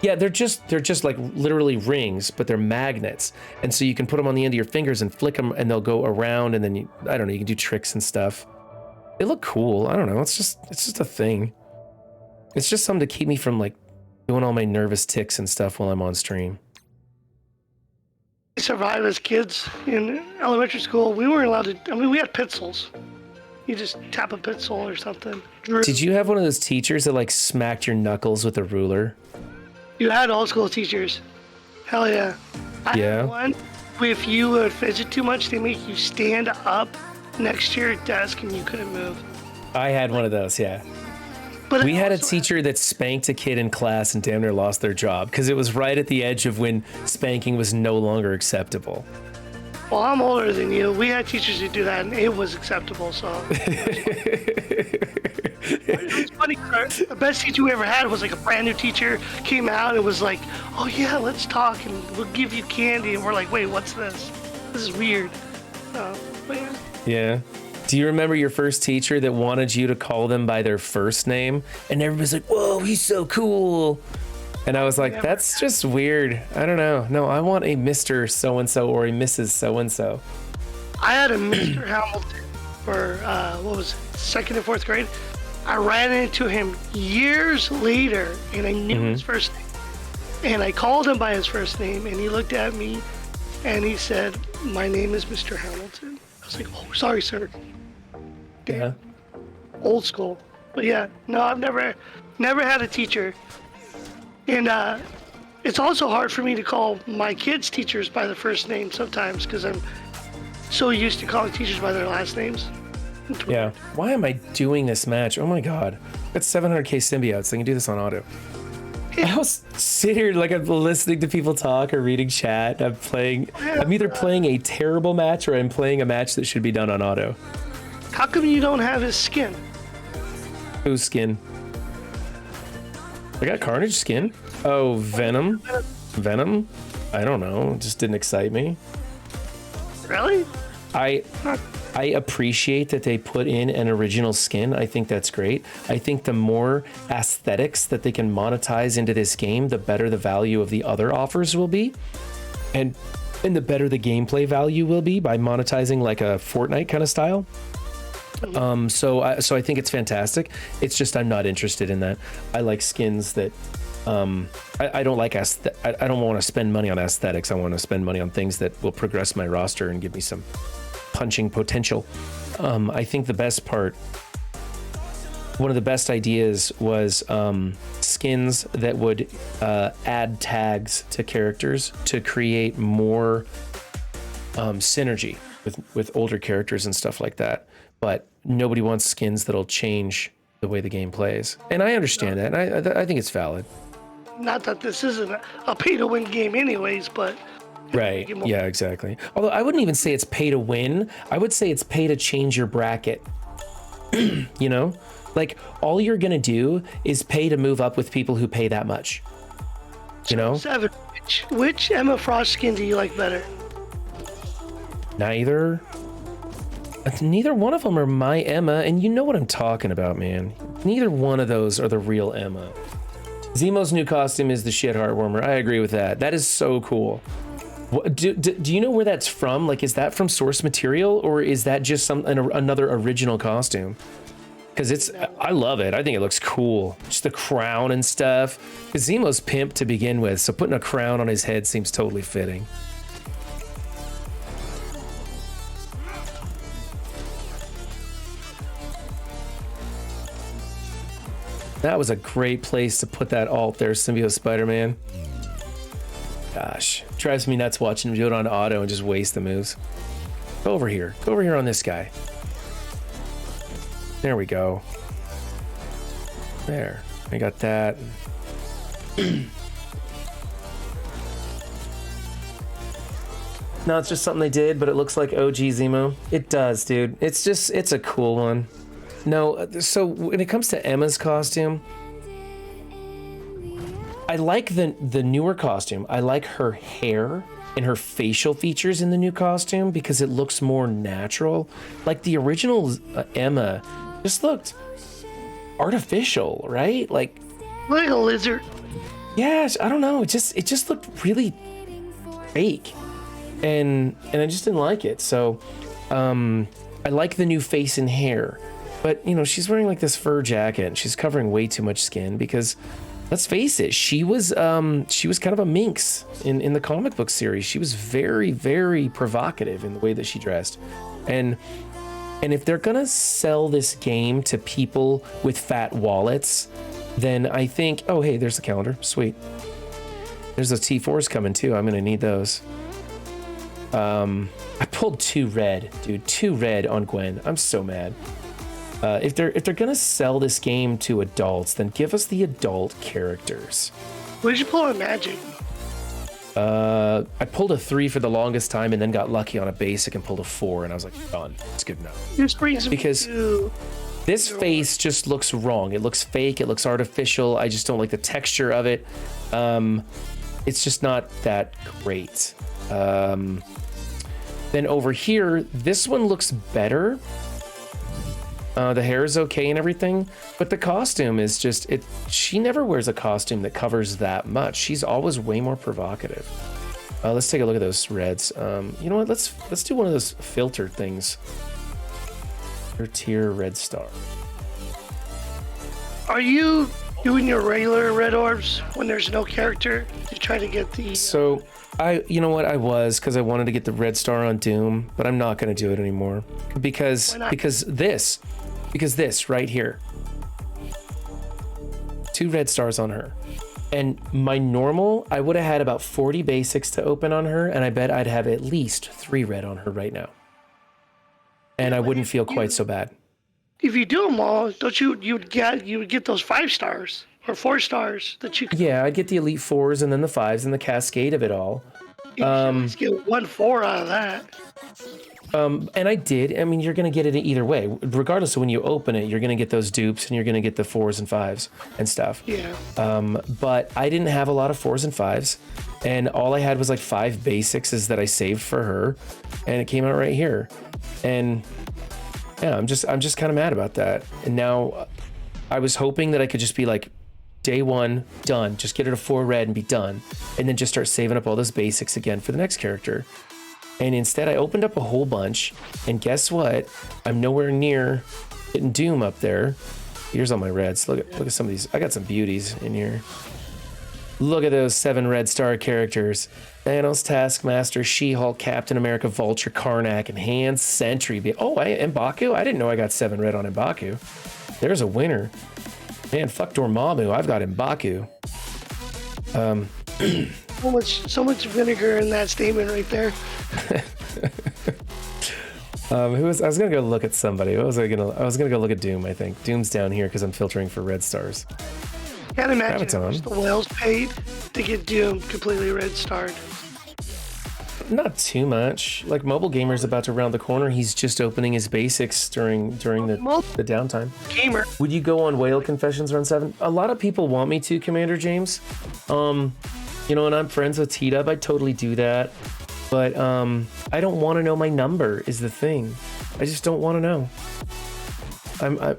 Yeah, they're just like literally rings, but they're magnets. And so you can put them on the end of your fingers and flick them and they'll go around, and then I don't know, you can do tricks and stuff. They look cool. I don't know. It's just a thing. It's just something to keep me from like doing all my nervous ticks and stuff while I'm on stream. We survived as kids in elementary school. We weren't allowed to. I mean, we had pencils. You just tap a pencil or something. Did you have one of those teachers that like smacked your knuckles with a ruler? You had old school teachers. Hell yeah. I had one. If you would fidget too much, they make you stand up next to your desk and you couldn't move. I had one of those, yeah. But we had a teacher that spanked a kid in class and damn near lost their job because it was right at the edge of when spanking was no longer acceptable. Well, I'm older than you. We had teachers who do that, and it was acceptable. So it was funny. The best teacher we ever had was like a brand new teacher came out and was like, "Oh yeah, let's talk, and we'll give you candy." And we're like, "Wait, what's this? This is weird." But yeah. Yeah. Do you remember your first teacher that wanted you to call them by their first name? And everybody's like, "Whoa, he's so cool." And I was like, that's just weird. I don't know. No, I want a Mr. So-and-so or a Mrs. So-and-so. I had a Mr. Hamilton for, what was it, 2nd and 4th grade. I ran into him years later, and I knew his first name. And I called him by his first name, and he looked at me, and he said, "My name is Mr. Hamilton." I was like, "Oh, sorry, sir." Yeah. Old school. But yeah, no, I've never had a teacher. And it's also hard for me to call my kids' teachers by the first name sometimes because I'm so used to calling teachers by their last names. Yeah. Why am I doing this match? Oh my God. That's 700k symbiotes. I can do this on auto. I was sitting here like I'm listening to people talk or reading chat. I'm either playing a terrible match or I'm playing a match that should be done on auto. How come you don't have his skin? Whose skin? I got Carnage skin. Oh, Venom? Venom? I don't know. It just didn't excite me. Really? I appreciate that they put in an original skin. I think that's great. I think the more aesthetics that they can monetize into this game, the better the value of the other offers will be. And the better the gameplay value will be by monetizing like a Fortnite kind of style. So I think it's fantastic. It's just I'm not interested in that. I like skins that I don't like I don't want to spend money on aesthetics. I want to spend money on things that will progress my roster and give me some punching potential. I think the best part, one of the best ideas was skins that would add tags to characters to create more synergy with older characters and stuff like that. But nobody wants skins that'll change the way the game plays. And I understand that, and I think it's valid. Not that this isn't a pay-to-win game anyways, but... Right, yeah, exactly. Although I wouldn't even say it's pay to win. I would say it's pay to change your bracket. You know? Like, all you're gonna do is pay to move up with people who pay that much. You know? Seven, which Emma Frost skin do you like better? Neither one of them are my Emma, and you know what I'm talking about, man. Neither one of those are the real Emma. Zemo's new costume is the shit heartwarmer. I agree with that. That is so cool. Do you know where that's from? Like, is that from source material, or is that just another original costume? Because I love it. I think it looks cool. Just the crown and stuff. Because Zemo's pimp to begin with, so putting a crown on his head seems totally fitting. That was a great place to put that alt there, Symbiote Spider-Man. Gosh, drives me nuts watching him do it on auto and just waste the moves. Go over here. Go over here on this guy. There we go. There. I got that. No, it's just something they did, but it looks like OG Zemo. It does, dude. It's a cool one. No, so when it comes to Emma's costume, I like the newer costume. I like her hair and her facial features in the new costume because it looks more natural. Like the original Emma just looked artificial, right? Like a lizard. Yeah, I don't know. It just looked really fake, and I just didn't like it. So I like the new face and hair. But, you know, she's wearing like this fur jacket and she's covering way too much skin because, let's face it, she was kind of a minx in the comic book series. She was very, very provocative in the way that she dressed. And if they're going to sell this game to people with fat wallets, then I think, oh, hey, there's the calendar. Sweet. There's those T4s coming too. I'm going to need those. I pulled 2 red, dude. 2 red on Gwen. I'm so mad. If they're gonna sell this game to adults, then give us the adult characters. What did you pull on Magic? I pulled a 3 for the longest time and then got lucky on a basic and pulled a 4, and I was like, done. It's good enough. This brings me Because to this face just looks wrong. It looks fake. It looks artificial. I just don't like the texture of it. It's just not that great. Then over here, this one looks better. The hair is okay and everything, but the costume is just it. She never wears a costume that covers that much. She's always way more provocative. Let's take a look at those reds. You know what? Let's do one of those filtered things. Your tier red star. Are you doing your regular red orbs when there's no character to try to get the? So you know what? I was because I wanted to get the red star on Doom, but I'm not going to do it anymore because this right here, 2 red stars on her, and my normal I would have had about 40 basics to open on her, and I bet I'd have at least 3 red on her right now, and I wouldn't feel quite so bad. If you do them all, don't you would get those 5 stars or 4 stars that you could. Yeah, I'd get the elite 4s and then the 5s and the cascade of it all. Let's get 1 4 out of that. And I did. I mean, you're going to get it either way. Regardless of when you open it, you're going to get those dupes and you're going to get the 4s and 5s and stuff. Yeah. But I didn't have a lot of 4s and 5s. And all I had was like 5 basics is that I saved for her. And it came out right here. And yeah, I'm just kind of mad about that. And now I was hoping that I could just be like, day 1, done. Just get her to 4 red and be done. And then just start saving up all those basics again for the next character. And instead I opened up a whole bunch, and guess what? I'm nowhere near getting Doom up there. Here's all my reds. Look at some of these. I got some beauties in here. Look at those 7 red star characters. Thanos, Taskmaster, She-Hulk, Captain America, Vulture, Karnak, Enhanced, Sentry. M'Baku? I didn't know I got 7 red on M'Baku. There's a winner. Man, fuck Dormammu. I've got M'Baku. So much vinegar in that statement right there. I was gonna go look at somebody. I was gonna go look at Doom. I think Doom's down here because I'm filtering for red stars. Can't imagine how Graviton. much the whales paid to get Doom completely red starred. Not too much. Like Mobile Gamer's about to round the corner. He's just opening his basics during the downtime. Gamer. Would you go on Whale Confessions Run 7? A lot of people want me to, Commander James. You know, and I'm friends with T-Dub. I'd totally do that. But I don't want to know my number is the thing. I just don't want to know.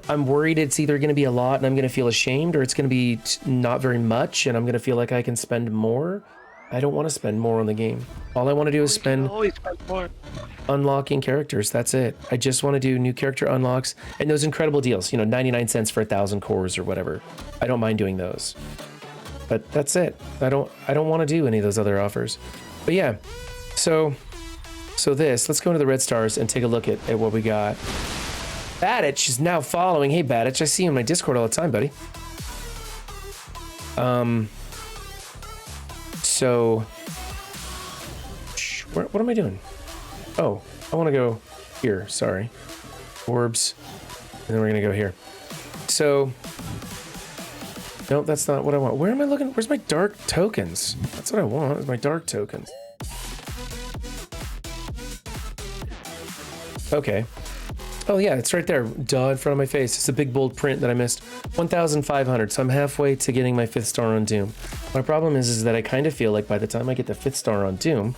I'm worried it's either going to be a lot and I'm going to feel ashamed, or it's going to be not very much and I'm going to feel like I can spend more. I don't want to spend more on the game. All I want to do is spend more. Unlocking characters. That's it. I just want to do new character unlocks and those incredible deals. You know, 99 cents for 1,000 cores or whatever. I don't mind doing those. But that's it. I don't want to do any of those other offers. But yeah. So let's go into the red stars and take a look at what we got. Baditch is now following. Hey Baditch, I see you in my Discord all the time, buddy. So what am I doing? Oh, I want to go here. Sorry. Orbs. And then we're going to go here. So no, that's not what I want. Where am I looking? Where's my dark tokens? That's what I want, is my dark tokens. Okay. Oh yeah, it's right there. Duh, in front of my face. It's a big bold print that I missed. 1,500, so I'm halfway to getting my 5th star on Doom. My problem is that I kind of feel like by the time I get the 5th star on Doom,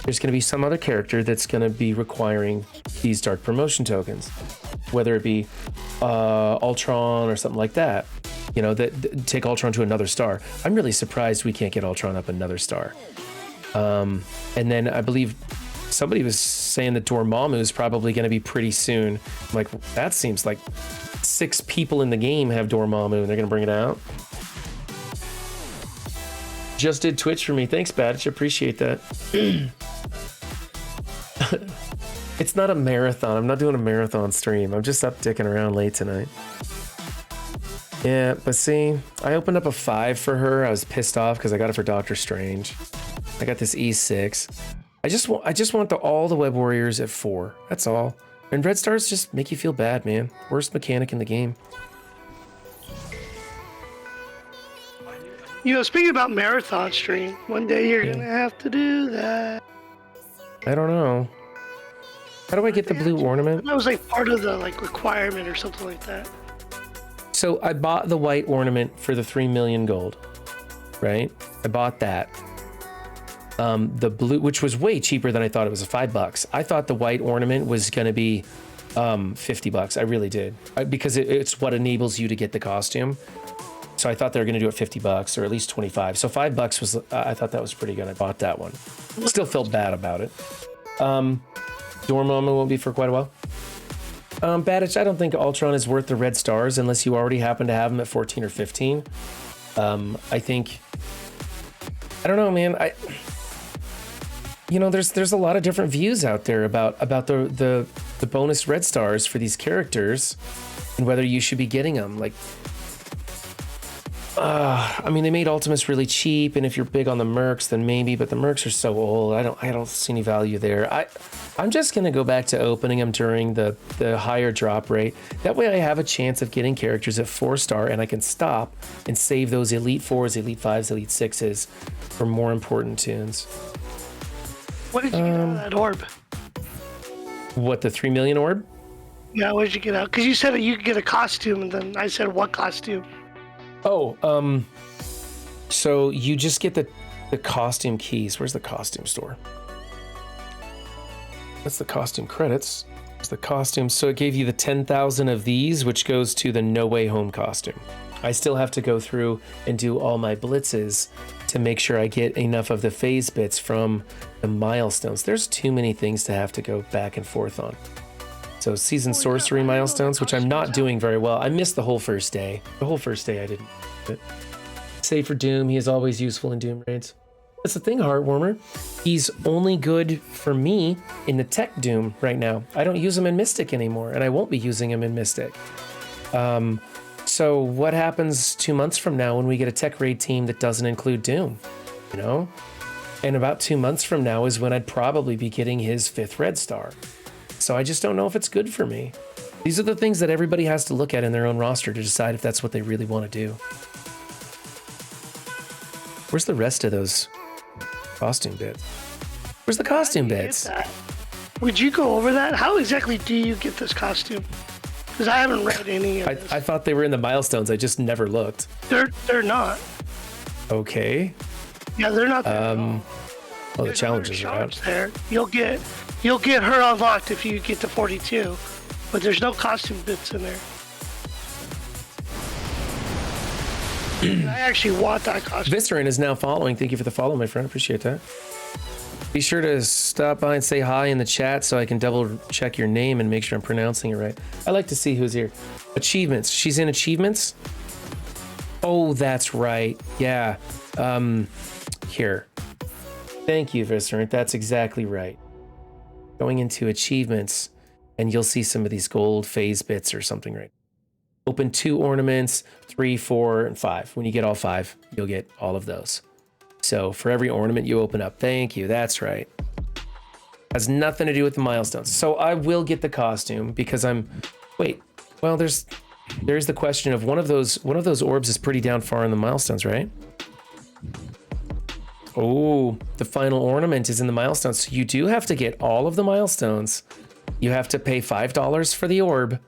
there's going to be some other character that's going to be requiring these dark promotion tokens. Whether it be Ultron or something like that. You know, that take Ultron to another star. I'm really surprised we can't get Ultron up another star. And then I believe somebody was saying that Dormammu is probably going to be pretty soon. I'm like, that seems like 6 people in the game have Dormammu and they're going to bring it out. Just did Twitch for me. Thanks, Badge. Appreciate that. It's not a marathon. I'm not doing a marathon stream. I'm just up dicking around late tonight. Yeah, but see, I opened up a 5 for her. I was pissed off because I got it for Doctor Strange. I got this E6. I just want all the Web Warriors at 4. That's all. And red stars just make you feel bad, man. Worst mechanic in the game. You know, speaking about marathon stream, one day you're gonna have to do that. I don't know. How do I get the blue ornament? That was like part of the like requirement or something like that. So I bought the white ornament for the 3 million gold, right? I bought that. The blue, which was way cheaper than I thought. It was $5. I thought the white ornament was going to be $50. I really did, because it's what enables you to get the costume. So I thought they were going to do it $50 or at least 25. So $5 was, I thought that was pretty good. I bought that one. Still felt bad about it. Dormammu won't be for quite a while. Badich, I don't think Ultron is worth the red stars unless you already happen to have him at 14 or 15. I think, I don't know, man. You know, there's a lot of different views out there about the bonus red stars for these characters and whether you should be getting them. Like, I mean, they made Ultimus really cheap, and if you're big on the mercs, then maybe, but the mercs are so old. I don't see any value there. I'm just gonna go back to opening them during the higher drop rate. That way I have a chance of getting characters at 4-star, and I can stop and save those Elite 4s, Elite 5s, Elite 6s for more important tunes. What did you get out of that orb? What, the 3 million orb? Yeah, what did you get out? Because you said that you could get a costume, and then I said, what costume? Oh, so you just get the costume keys. Where's the costume store? That's the costume credits. It's the costume. So it gave you the 10,000 of these, which goes to the No Way Home costume. I still have to go through and do all my blitzes to make sure I get enough of the phase bits from the milestones. There's too many things to have to go back and forth on. So season sorcery milestones, which I'm not doing very well. I missed the whole first day. The whole first day I didn't do it. Save for Doom, he is always useful in Doom raids. That's the thing, Heartwarmer. He's only good for me in the Tech Doom right now. I don't use him in Mystic anymore, and I won't be using him in Mystic. So what happens 2 months from now when we get a Tech Raid team that doesn't include Doom? You know? And about 2 months from now is when I'd probably be getting his 5th red star. So I just don't know if it's good for me. These are the things that everybody has to look at in their own roster to decide if that's what they really want to do. Where's the rest of those costume bits? Where's the costume bits? Would you go over that? How exactly do you get this costume? Because I haven't read any of this. I thought they were in the milestones. I just never looked. They're not. Okay. Yeah, they're not there. Oh, the challenges are out. There. You'll get her unlocked if you get to 42, but there's no costume bits in there. I actually want that costume. Viscerin is now following. Thank you for the follow, my friend. Appreciate that. Be sure to stop by and say hi in the chat so I can double check your name and make sure I'm pronouncing it right. I like to see who's here. Achievements. She's in achievements? Oh, that's right. Yeah. Here. Thank you, Viscerin. That's exactly right. Going into achievements, and you'll see some of these gold phase bits or something, right? Open 2 ornaments, 3, 4, and 5. When you get all 5, you'll get all of those. So for every ornament you open up, thank you, that's right. Has nothing to do with the milestones. So I will get the costume because wait, well, there's the question of one of those orbs is pretty down far in the milestones, right? Oh, the final ornament is in the milestones. So you do have to get all of the milestones. You have to pay $5 for the orb.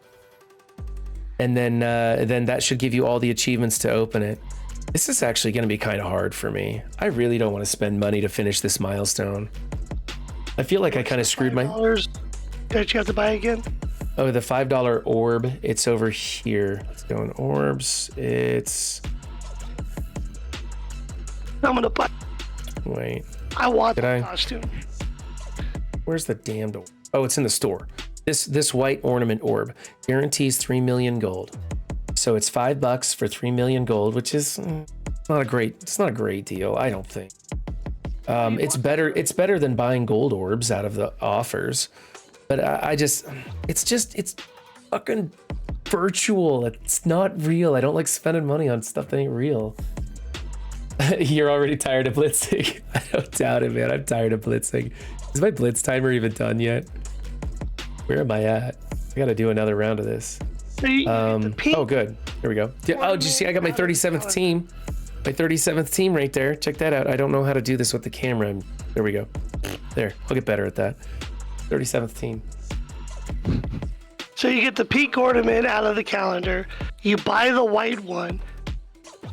And then that should give you all the achievements to open it. This is actually going to be kind of hard for me. I really don't want to spend money to finish this milestone. I feel like I kind of screwed my... That you have to buy again? Oh, the $5 orb. It's over here. Let's go in orbs. It's... I'm going to buy... Wait. I want the costume. Where's the damned orb? Oh, it's in the store. This white ornament orb guarantees 3 million gold. So it's $5 for 3 million gold, which is not a great deal, I don't think. It's better than buying gold orbs out of the offers, but it's fucking virtual. It's not real. I don't like spending money on stuff that ain't real. You're already tired of blitzing. I don't doubt it, man. I'm tired of blitzing. Is my blitz timer even done yet? Where am I at? I gotta do another round of this. Oh, good. Here we go. Oh, did you see I got my 37th team? My 37th team right there. Check that out. I don't know how to do this with the camera. There we go. There. I'll get better at that. 37th team. So you get the pink ornament out of the calendar. You buy the white one.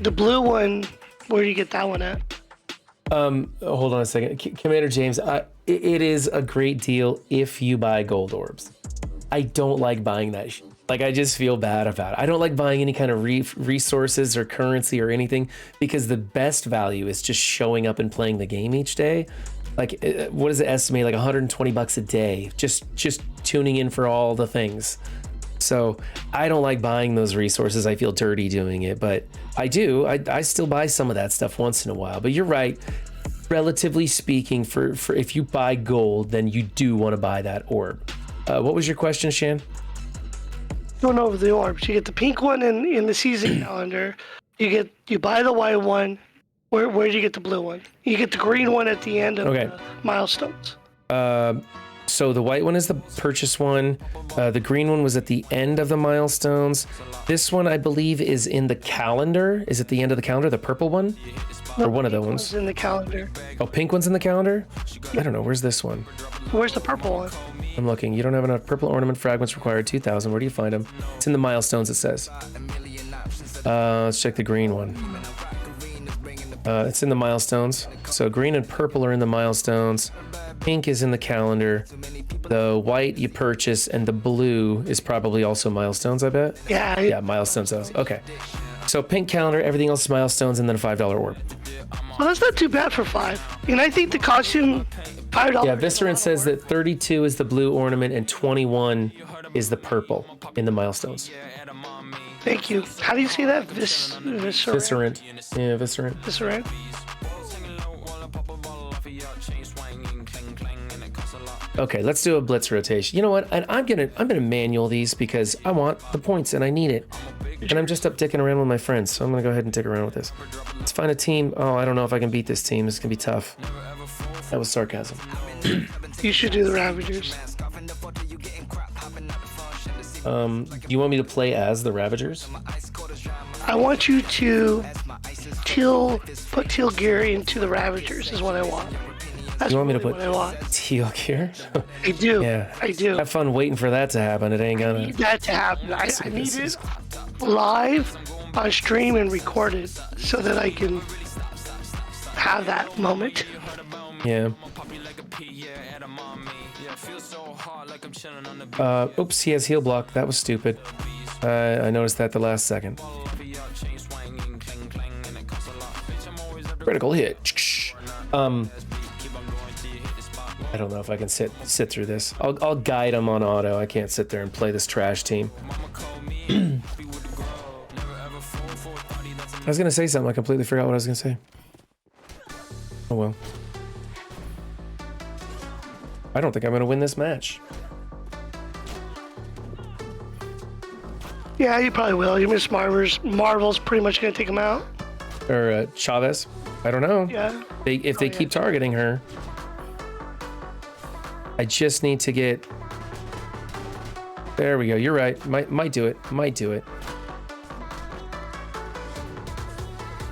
The blue one, where do you get that one at? Hold on a second. Commander James, it is a great deal if you buy gold orbs. I don't like buying that shit. Like, I just feel bad about it. I don't like buying any kind of resources or currency or anything, because the best value is just showing up and playing the game each day. Like, what does it estimate? Like $120 a day, just tuning in for all the things. So I don't like buying those resources. I feel dirty doing it, but I do. I still buy some of that stuff once in a while. But you're right. Relatively speaking, for if you buy gold, then you do want to buy that orb. What was your question, Shan? Going over the orbs, you get the pink one in the season calendar. You buy the white one. Where do you get the blue one? You get the green one at the end of the milestones. So the white one is the purchase one. The green one was at the end of the milestones. This one, I believe, is in the calendar. Is it the end of the calendar? The purple one? Or one of those ones? In the calendar. Oh, pink one's in the calendar? I don't know. Where's this one? Where's the purple one? I'm looking. You don't have enough purple ornament fragments required. 2,000. Where do you find them? It's in the milestones, it says. Let's check the green one. It's in the milestones. So green and purple are in the milestones. Pink is in the calendar. The white you purchase, and the blue is probably also milestones, I bet. Yeah, milestones. Okay. So pink calendar, everything else is milestones, and then a $5 orb. Well, that's not too bad for $5. And I think the costume, $5. Yeah, Viscerant says that 32 is the blue ornament and 21 is the purple in the milestones. Thank you. How do you say that? Viscerant. Yeah, Viscerant. Viscerant. Okay, let's do a blitz rotation. You know what? And I'm gonna manual these because I want the points and I need it. And I'm just up dicking around with my friends, so I'm gonna go ahead and dick around with this. Let's find a team. Oh, I don't know if I can beat this team. It's gonna be tough. That was sarcasm. You should do the Ravagers. You want me to play as the Ravagers? I want you to put teal gear into the Ravagers is what I want. That's you want me to put what I want. teal gear? I do. Yeah. I do. Have fun waiting for that to happen. It ain't gonna. I need that to happen. I need it live on stream and recorded so that I can have that moment. Yeah. Oops, he has heal block. That was stupid. I noticed that the last second. Critical hit. I don't know if I can sit through this. I'll guide him on auto. I can't sit there and play this trash team. I was gonna say something. I completely forgot what I was gonna say. Oh well. I don't think I'm gonna win this match. Yeah, you probably will. You miss Marvel's pretty much gonna take him out. Or Chavez. I don't know. Yeah. If they keep targeting her. I just need to get... There we go. You're right. Might do it. Might do it.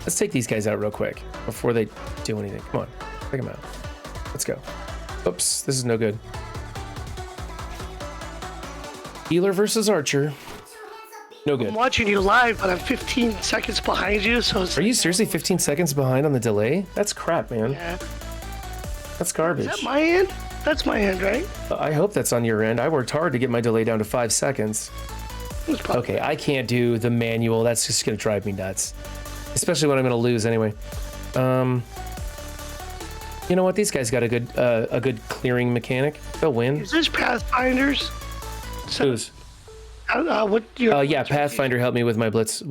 Let's take these guys out real quick before they do anything. Come on. Take them out. Let's go. Oops. This is no good. Healer versus Archer. No good. I'm watching you live, but I'm 15 seconds behind you, so it's... Are you seriously 15 seconds behind on the delay? That's crap, man. Yeah. That's garbage. Is that my end? That's my end, right? I hope that's on your end. I worked hard to get my delay down to 5 seconds. Okay, I can't do the manual. That's just gonna drive me nuts. Especially when I'm gonna lose anyway. You know what? These guys got a good clearing mechanic. They'll win. Is this Pathfinder's? Who's? What your? Yeah, Pathfinder helped me with my blitz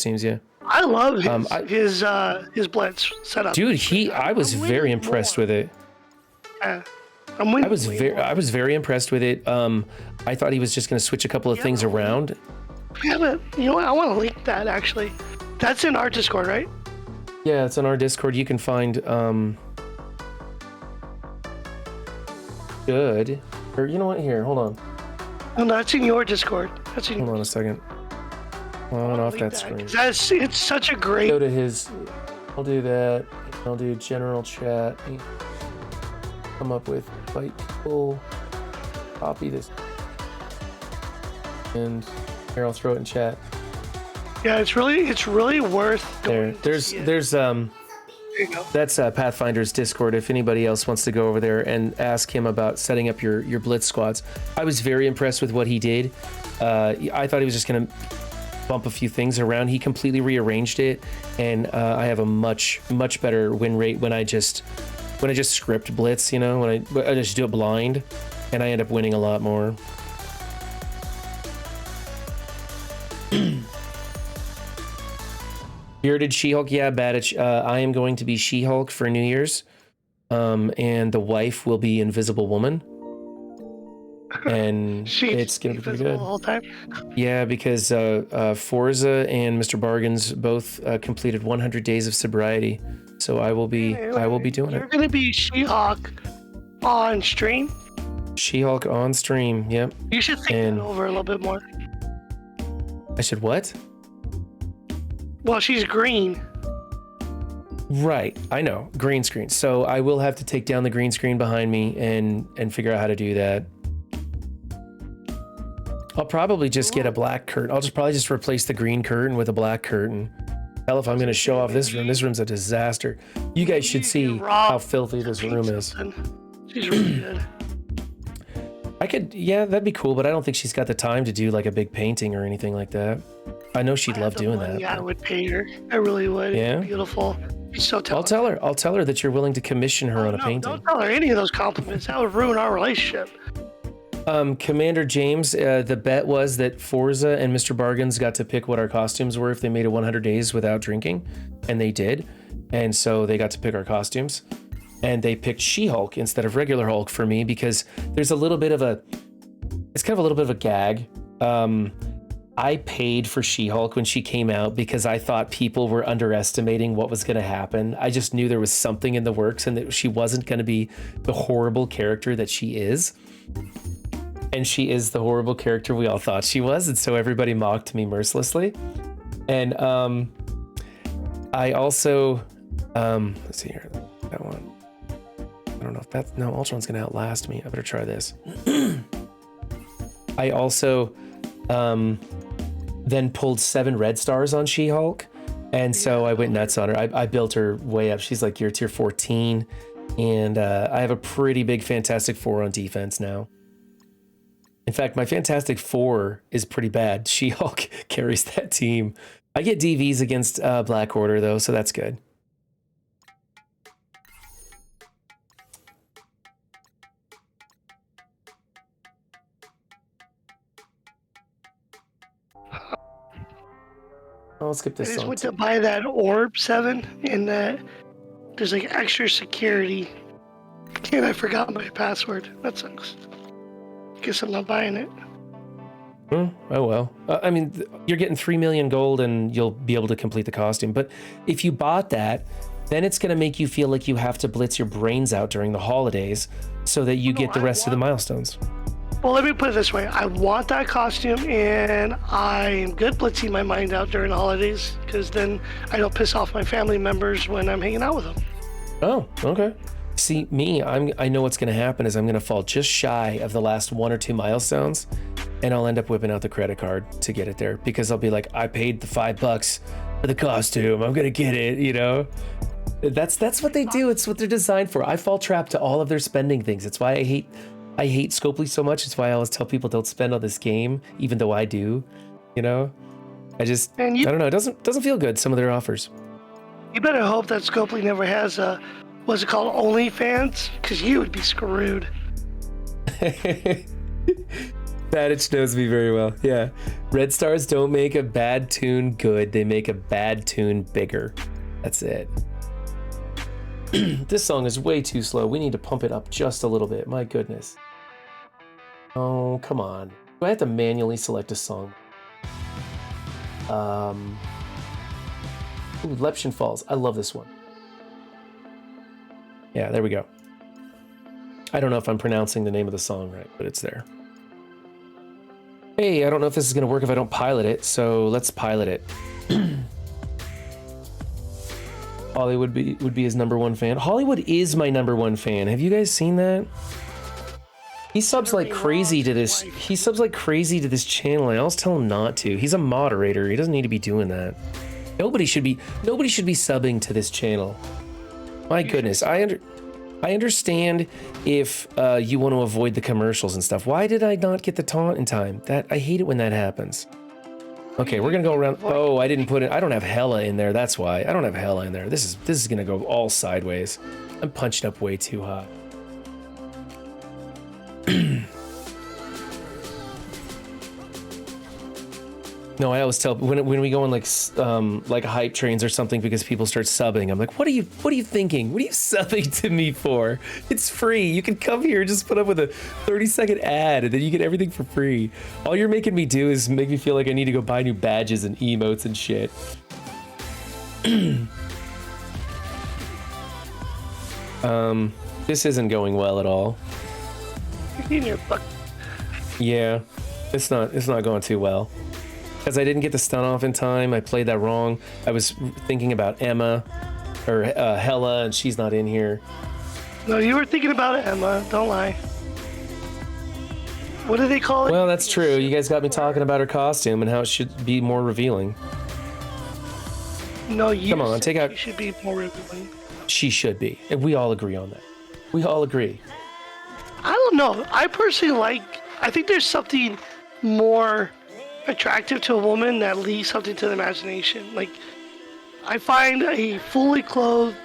teams. Yeah. I love his blitz setup. Dude, I was very impressed with it. I'm winning. I was very impressed with it. I thought he was just gonna switch a couple of things around. Yeah, but you know what? I want to link that actually. That's in our Discord, right? Yeah, it's on our Discord. You can find good. Or you know what? Here, hold on. No, that's in your Discord. That's in. Hold on a second. on off Delete that screen. It's such a great. Go to his. I'll do that. I'll do general chat. Come up with invite people. Copy this. And here, I'll throw it in chat. Yeah, it's really worth. There's There you go. that's Pathfinder's Discord. If anybody else wants to go over there and ask him about setting up your Blitz squads, I was very impressed with what he did. I thought he was just gonna bump a few things around. He completely rearranged it, and I have a much better win rate when I just script Blitz. You know, when I just do it blind, and I end up winning a lot more. Bearded She-Hulk, yeah, Badich. I am going to be She-Hulk for New Year's, and the wife will be Invisible Woman, and it's gonna be pretty good. The whole time. Yeah, because Forza and Mr. Bargains both completed 100 days of sobriety, so I will be doing You're it. gonna be She-Hulk on stream. She-Hulk on stream. Yep. You should think And- that over a little bit more. I should what? Well, she's green. Right, I know, green screen. So I will have to take down the green screen behind me and figure out how to do that. I'll probably just get a black curtain. I'll probably just replace the green curtain with a black curtain. Hell, if I'm going to show off this room, this room's a disaster. You guys should see how filthy this room is. She's really good. I could, yeah, that'd be cool, but I don't think she's got the time to do like a big painting or anything like that. I know she'd love doing that. Yeah, I would pay her. I really would. Yeah? Beautiful. She's so talented. I'll tell her that you're willing to commission her on a painting. Don't tell her any of those compliments. That would ruin our relationship. Commander James, the bet was that Forza and Mr. Bargains got to pick what our costumes were if they made it 100 days without drinking, and they did. And so they got to pick our costumes. And they picked She-Hulk instead of regular Hulk for me because there's a little bit of a, it's kind of a little bit of a gag. I paid for She-Hulk when she came out because I thought people were underestimating what was going to happen. I just knew there was something in the works and that she wasn't going to be the horrible character that she is. And she is the horrible character we all thought she was. And so everybody mocked me mercilessly. And I also, let's see here, that one. I don't know if that's, no, Ultron's going to outlast me. I better try this. I also then pulled 7 red stars on She-Hulk. And so I went nuts on her. I built her way up. She's like, you're tier 14. And I have a pretty big Fantastic Four on defense now. In fact, my Fantastic Four is pretty bad. She-Hulk carries that team. I get DVs against Black Order, though, so that's good. I'll skip this I just song. went to buy that orb 7 and that there's like extra security. And I forgot my password. That sucks. Guess I'm not buying it. Oh well. I mean, you're getting 3 million gold and you'll be able to complete the costume. But if you bought that, then it's going to make you feel like you have to blitz your brains out during the holidays so that you get the rest of the milestones. Well, let me put it this way. I want that costume, and I am good blitzing my mind out during the holidays, because then I don't piss off my family members when I'm hanging out with them. Oh, okay. See, me, I know what's going to happen is I'm going to fall just shy of the last 1 or 2 milestones, and I'll end up whipping out the credit card to get it there, because I'll be like, I paid the $5 for the costume. I'm going to get it, you know? That's what they do. It's what they're designed for. I fall trap to all of their spending things. It's why I hate Scopely so much. It's why I always tell people don't spend on this game, even though I do, you know? I don't know. It doesn't feel good, some of their offers. You better hope that Scopely never has a, what's it called, OnlyFans? Because you would be screwed. Badich knows me very well. Yeah. Red stars don't make a bad tune good. They make a bad tune bigger. That's it. This song is way too slow. We need to pump it up just a little bit. My goodness. Oh, come on. Do I have to manually select a song? Ooh, Leption Falls. I love this one. Yeah, there we go. I don't know if I'm pronouncing the name of the song right, but it's there. Hey, I don't know if this is gonna work if I don't pilot it, so let's pilot it. Hollywood would be his #1 fan. Hollywood is my #1 fan. Have you guys seen that? He subs like crazy to this. He subs like crazy to this channel. I always tell him not to. He's a moderator. He doesn't need to be doing that. Nobody should be subbing to this channel. My goodness, I understand if you want to avoid the commercials and stuff. Why did I not get the taunt in time? I hate it when that happens. Okay, we're gonna go around. Oh, I didn't put it. I don't have Hella in there. That's why I don't have Hella in there. This is gonna go all sideways. I'm punching up way too hot. No, I always tell when we go on like hype trains or something because people start subbing. I'm like, what are you thinking? What are you subbing to me for? It's free. You can come here and just put up with a 30-second ad and then you get everything for free. All you're making me do is make me feel like I need to go buy new badges and emotes and shit. This isn't going well at all. Yeah, it's not going too well. Because I didn't get the stun off in time. I played that wrong. I was thinking about Emma or Hella, and she's not in here. No, you were thinking about Emma. Don't lie. What do they call it? Well, that's true. You guys got me talking about her costume and how it should be more revealing. No, you. Come on, take out. She should be more revealing. She should be. And we all agree on that. We all agree. I don't know. I personally I think there's something more attractive to a woman that leaves something to the imagination. Like, I find a fully clothed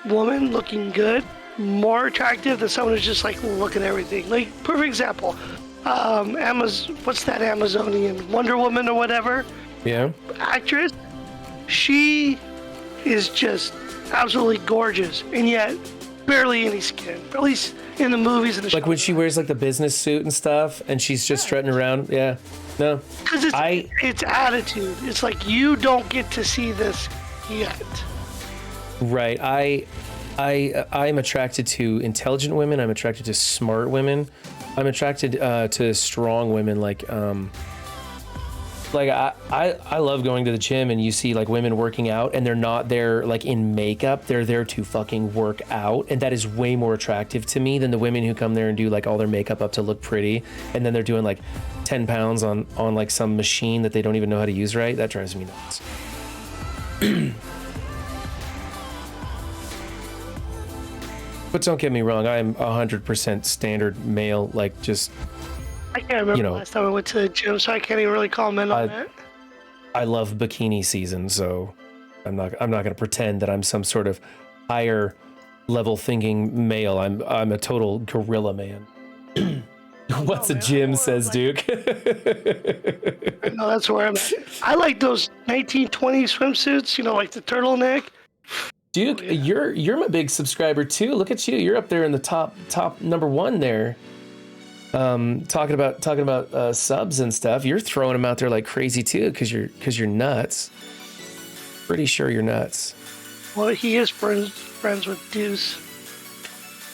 woman looking good more attractive than someone who's just like, look at everything. Like, perfect example. What's that Amazonian Wonder Woman or whatever? Yeah. Actress. She is just absolutely gorgeous, and yet barely any skin. At least in the movies and the like when she wears like the business suit and stuff, and she's just strutting around. Yeah. No. Because it's attitude. It's like you don't get to see this yet. Right. I'm attracted to intelligent women. I'm attracted to smart women. I'm attracted to strong women. I love going to the gym and you see like women working out and they're not there like in makeup. They're there to fucking work out, and that is way more attractive to me than the women who come there and do like all their makeup up to look pretty, and then they're doing like 10 pounds on like some machine that they don't even know how to use right. That drives me nuts. But don't get me wrong, I'm 100% standard male, like just. I can't remember the last time I went to the gym, so I can't even really comment on that. I love bikini season, so I'm not gonna pretend that I'm some sort of higher level thinking male. I'm a total gorilla man. What's a gym, says Duke. No, that's where I'm at. I like those 1920 swimsuits, like the turtleneck. Duke, you're my big subscriber too. Look at you. You're up there in the top #1 there. Talking about subs and stuff. You're throwing them out there like crazy too, because you're nuts. Pretty sure you're nuts. Well, he is friends with Deuce.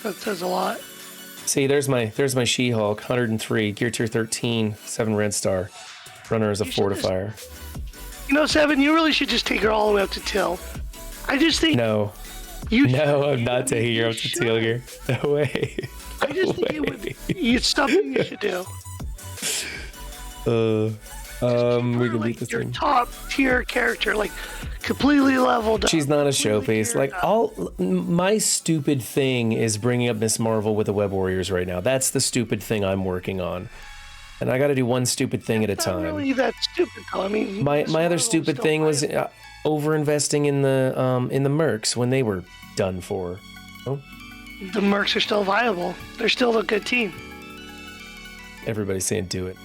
That says a lot. See, there's my She-Hulk, 103, gear tier 13, 7 red star, runner as a fortifier. Seven, you really should just take her all the way up to Till. I just think no, I'm not taking her up to Till here. No way. I just think it's something you should do. We can beat this your thing. top tier character, like completely leveled up. She's not a showpiece. Like my stupid thing is bringing up Miss Marvel with the Web Warriors right now. That's the stupid thing I'm working on, and I got to do one stupid thing at a time. Not really that stupid though. I mean, my other stupid thing was over investing in the Mercs when they were done for. Oh. The Mercs are still viable. They're still a good team. Everybody's saying do it.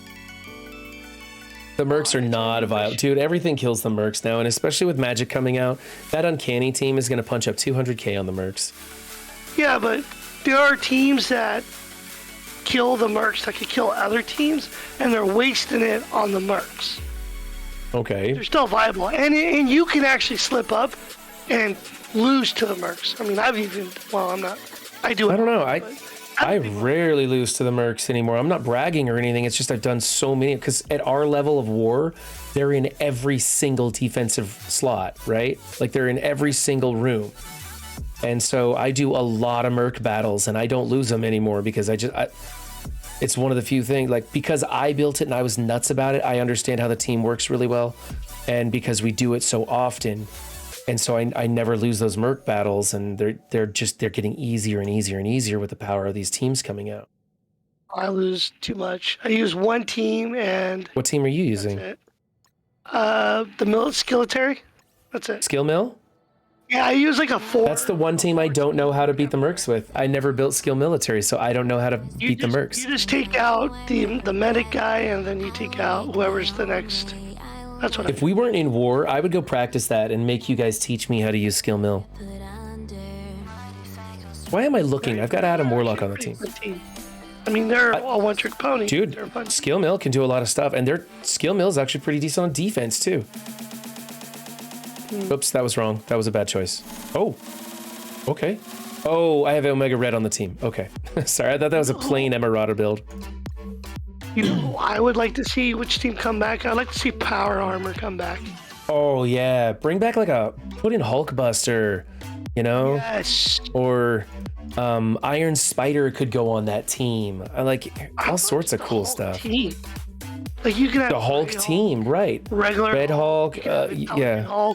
The Mercs are not a viable... Dude, everything kills the Mercs now, and especially with Magic coming out, that Uncanny team is going to punch up 200k on the Mercs. Yeah, but there are teams that kill the Mercs that could kill other teams, and they're wasting it on the Mercs. Okay. They're still viable, and you can actually slip up and lose to the Mercs. I mean, I'm not... I do it. I don't know. I rarely lose to the Mercs anymore. I'm not bragging or anything. It's just I've done so many, because at our level of war, they're in every single defensive slot, right? Like they're in every single room. And so I do a lot of Merc battles and I don't lose them anymore because it's one of the few things, like, because I built it and I was nuts about it, I understand how the team works really well. And because we do it so often, and so I never lose those Merc battles, and they're getting easier and easier and easier with the power of these teams coming out. I lose too much. I use one team, and what team are you using? The military. That's it. Skill Mill? Yeah, I use like a 4. That's the one team I don't know how to beat the Mercs with. I never built Skill Military, so I don't know how to beat the Mercs. You just take out the medic guy, and then you take out whoever's the next. That's what. If we weren't in war, I would go practice that and make you guys teach me how to use Skill Mill. Why am I looking? I've got Adam Warlock on the team. I mean, they're a one-trick pony. Dude, Skill Mill can do a lot of stuff, and their Skill Mill is actually pretty decent on defense too. Oops, that was wrong. That was a bad choice. Oh, okay. Oh, I have Omega Red on the team. Okay. Sorry, I thought that was a plain Emerauda build. You know, I would like to see which team come back. I'd like to see Power Armor come back. Oh, yeah. Bring back put in Hulkbuster, you know? Yes. Or Iron Spider could go on that team. I like all sorts of cool stuff. Team. Like you can have the Hulk team, right? Regular Red Hulk, yeah.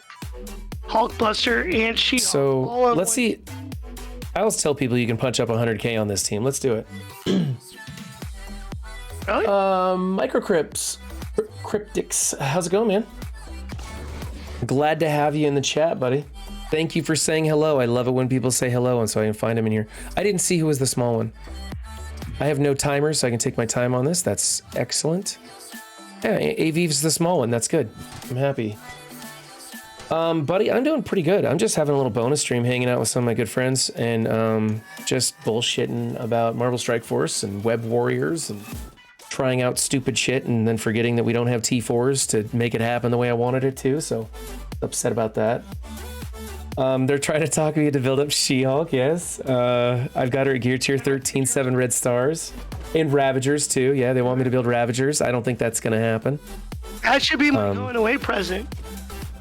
Hulkbuster and She-Hulk. So let's see. I always tell people you can punch up 100K on this team. Let's do it. Really? Cryptics. How's it going, man? Glad to have you in the chat, buddy. Thank you for saying hello. I love it when people say hello, and so I can find them in here. I didn't see who was the small one. I have no timer, so I can take my time on this. That's excellent. Yeah, Aviv's the small one. That's good. I'm happy. Buddy, I'm doing pretty good. I'm just having a little bonus stream, hanging out with some of my good friends, and just bullshitting about Marvel Strike Force and Web Warriors and trying out stupid shit, and then forgetting that we don't have T4s to make it happen the way I wanted it to, so upset about that. They're trying to talk me into build up She-Hulk, yes. I've got her at gear tier 13, 7 red stars. And Ravagers too, yeah, they want me to build Ravagers. I don't think that's gonna happen. That should be my going away present.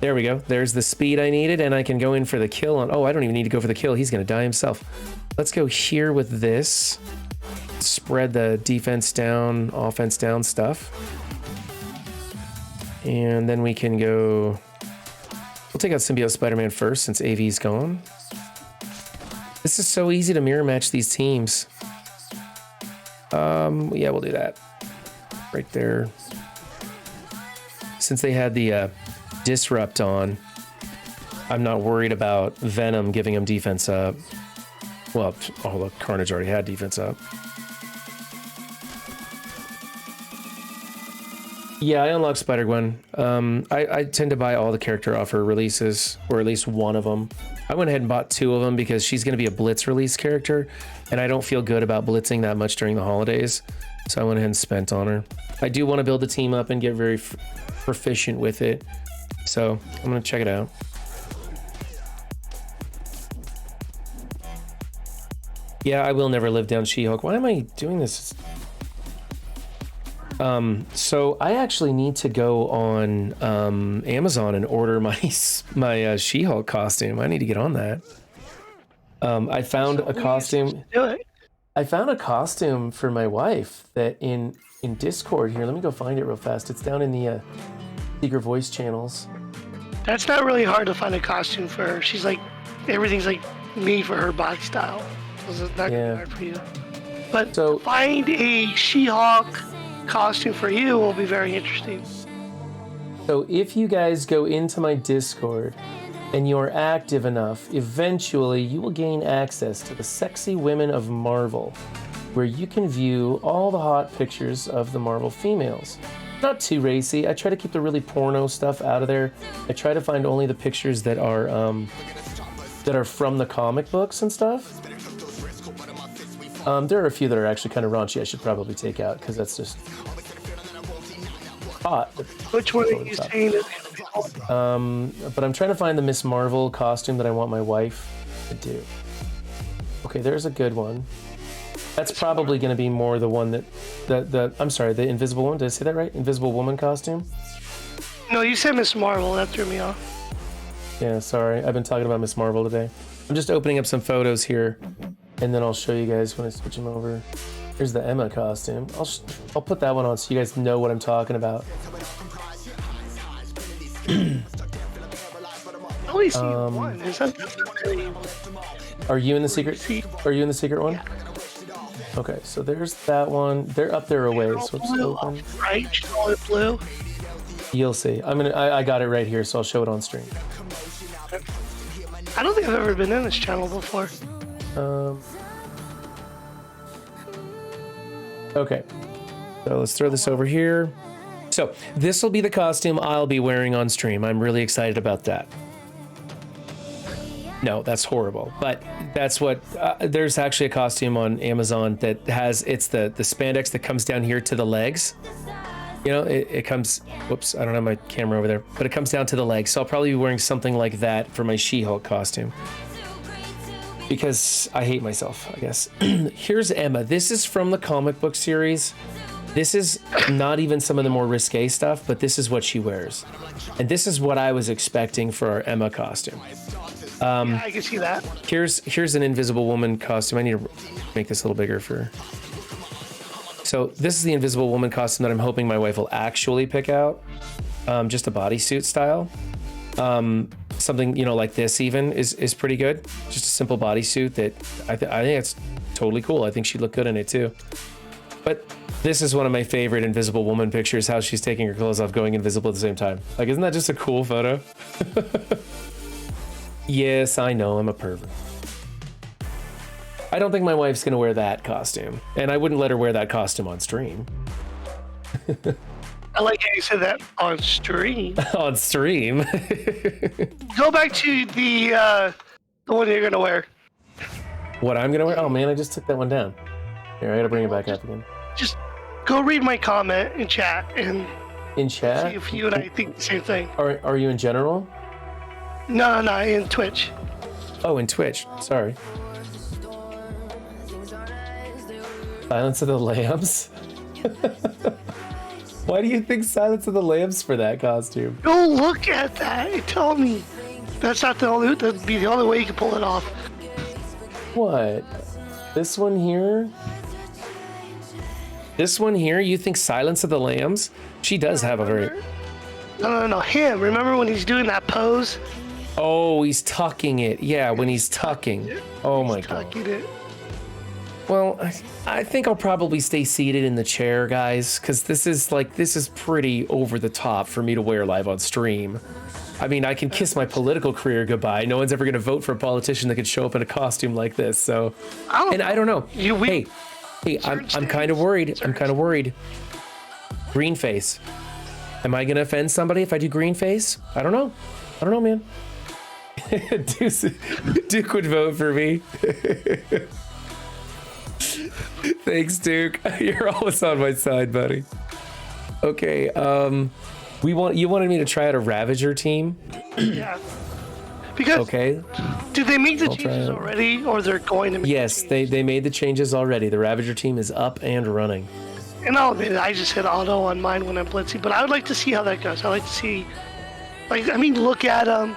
There we go. There's the speed I needed, and I can go in for the kill on... Oh, I don't even need to go for the kill. He's gonna die himself. Let's go here with this. Spread the defense down, offense down stuff. And then we can go... We'll take out Symbiote Spider-Man first, since AV's gone. This is so easy to mirror match these teams. Yeah, we'll do that. Right there. Since they had the Disrupt on, I'm not worried about Venom giving him defense up. Well, although Carnage already had defense up. Yeah, I unlocked Spider-Gwen. I tend to buy all the character offer releases, or at least one of them. I went ahead and bought 2 of them because she's going to be a Blitz release character, and I don't feel good about blitzing that much during the holidays, so I went ahead and spent on her. I do want to build the team up and get very proficient with it, so I'm going to check it out. Yeah, I will never live down She-Hulk. Why am I doing this? So I actually need to go on Amazon and order my She-Hulk costume. I need to get on that. I found a costume. I found a costume for my wife that in Discord here. Let me go find it real fast. It's down in the secret voice channels. That's not really hard to find a costume for her. She's like, everything's like made for her body style. So it's not gonna be hard for you. But to find a She-Hulk costume for you will be very interesting. So if you guys go into my Discord and you're active enough, eventually you will gain access to the Sexy Women of Marvel, where you can view all the hot pictures of the Marvel females. Not too racy. I try to keep the really porno stuff out of there. I try to find only the pictures that are from the comic books and stuff. There are a few that are actually kind of raunchy I should probably take out, because that's just hot. Which one are you saying? But I'm trying to find the Miss Marvel costume that I want my wife to do. Okay, there's a good one. That's probably going to be more the one I'm sorry, the Invisible one. Did I say that right? Invisible Woman costume? No, you said Miss Marvel. That threw me off. Yeah, sorry. I've been talking about Miss Marvel today. I'm just opening up some photos here, and then I'll show you guys when I switch them over. Here's the Emma costume. I'll put that one on so you guys know what I'm talking about. I only see one. Is that really... Are you in the secret? Are you in the secret one? Yeah. Okay, so there's that one. They're up there a ways. Whoops, open. Right? She's all in blue. You'll see. I got it right here, so I'll show it on stream. I don't think I've ever been in this channel before. Okay, so let's throw this over here. So this will be the costume I'll be wearing on stream. I'm really excited about that. No, that's horrible. But that's what, there's actually a costume on Amazon that has, it's the spandex that comes down here to the legs. You know, it comes, whoops, I don't have my camera over there, but it comes down to the legs. So I'll probably be wearing something like that for my She-Hulk costume. Because I hate myself, I guess. Here's Emma. This is from the comic book series. This is not even some of the more risque stuff, but this is what she wears. And this is what I was expecting for our Emma costume. Yeah, I can see that. Here's an Invisible Woman costume. I need to make this a little bigger for... So this is the Invisible Woman costume that I'm hoping my wife will actually pick out. Just a bodysuit style. Something, you know, like this even is pretty good. Just a simple bodysuit that I think it's totally cool. I think she'd look good in it too. But this is one of my favorite Invisible Woman pictures, how she's taking her clothes off, going invisible at the same time. Like, isn't that just a cool photo? Yes, I know, I'm a pervert. I don't think my wife's gonna wear that costume, and I wouldn't let her wear that costume on stream. I like how you said that on stream. On stream? Go back to the one you're gonna wear. What I'm gonna wear? Oh man, I just took that one down. Here, I gotta bring it back up again. Just go read my comment in chat and In chat? see if you and I think the same thing. Are you in general? No, in Twitch. Oh, in Twitch. Sorry. Silence of the Lambs? Why do you think Silence of the Lambs for that costume? Go look at that and tell me that's not the only. That'd be the only way you can pull it off. What? This one here? This one here? You think Silence of the Lambs? She does have a very... No. Him. Remember when he's doing that pose? Oh, he's tucking it. Yeah, when he's tucking. Oh my god. Tucking it. Well, I think I'll probably stay seated in the chair, guys, because this is pretty over the top for me to wear live on stream. I mean, I can kiss my political career goodbye. No one's ever going to vote for a politician that could show up in a costume like this. So, I don't know. Hey, I'm kind of worried. I'm kind of worried. Green face. Am I going to offend somebody if I do green face? I don't know, man. Duke would vote for me. Thanks, Duke. You're always on my side, buddy. Okay, you wanted me to try out a Ravager team? Yeah. Because okay. Did they make the changes already, or they're going to make Yes, they made the changes already. The Ravager team is up and running. And I'll admit, I just hit auto on mine when I'm blitzing, but I would like to see how that goes. I like to see, look at them.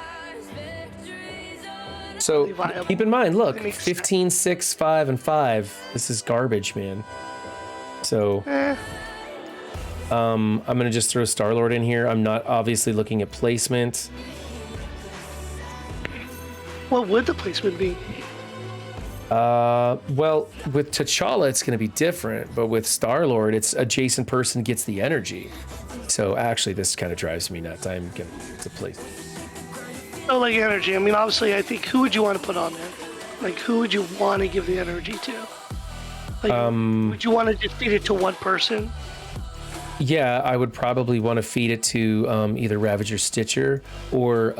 So keep in mind, look, 15, 6, 5, and 5. This is garbage, man. So I'm gonna just throw Star-Lord in here. I'm not obviously looking at placement. What would the placement be? Well, with T'Challa, it's gonna be different, but with Star-Lord, it's adjacent person gets the energy. So actually, this kind of drives me nuts. I'm gonna to place. Oh, like energy. I mean, obviously, I think who would you want to put on there? Like, who would you want to give the energy to? Like, would you want to just feed it to one person? Yeah, I would probably want to feed it to either Ravager Stitcher or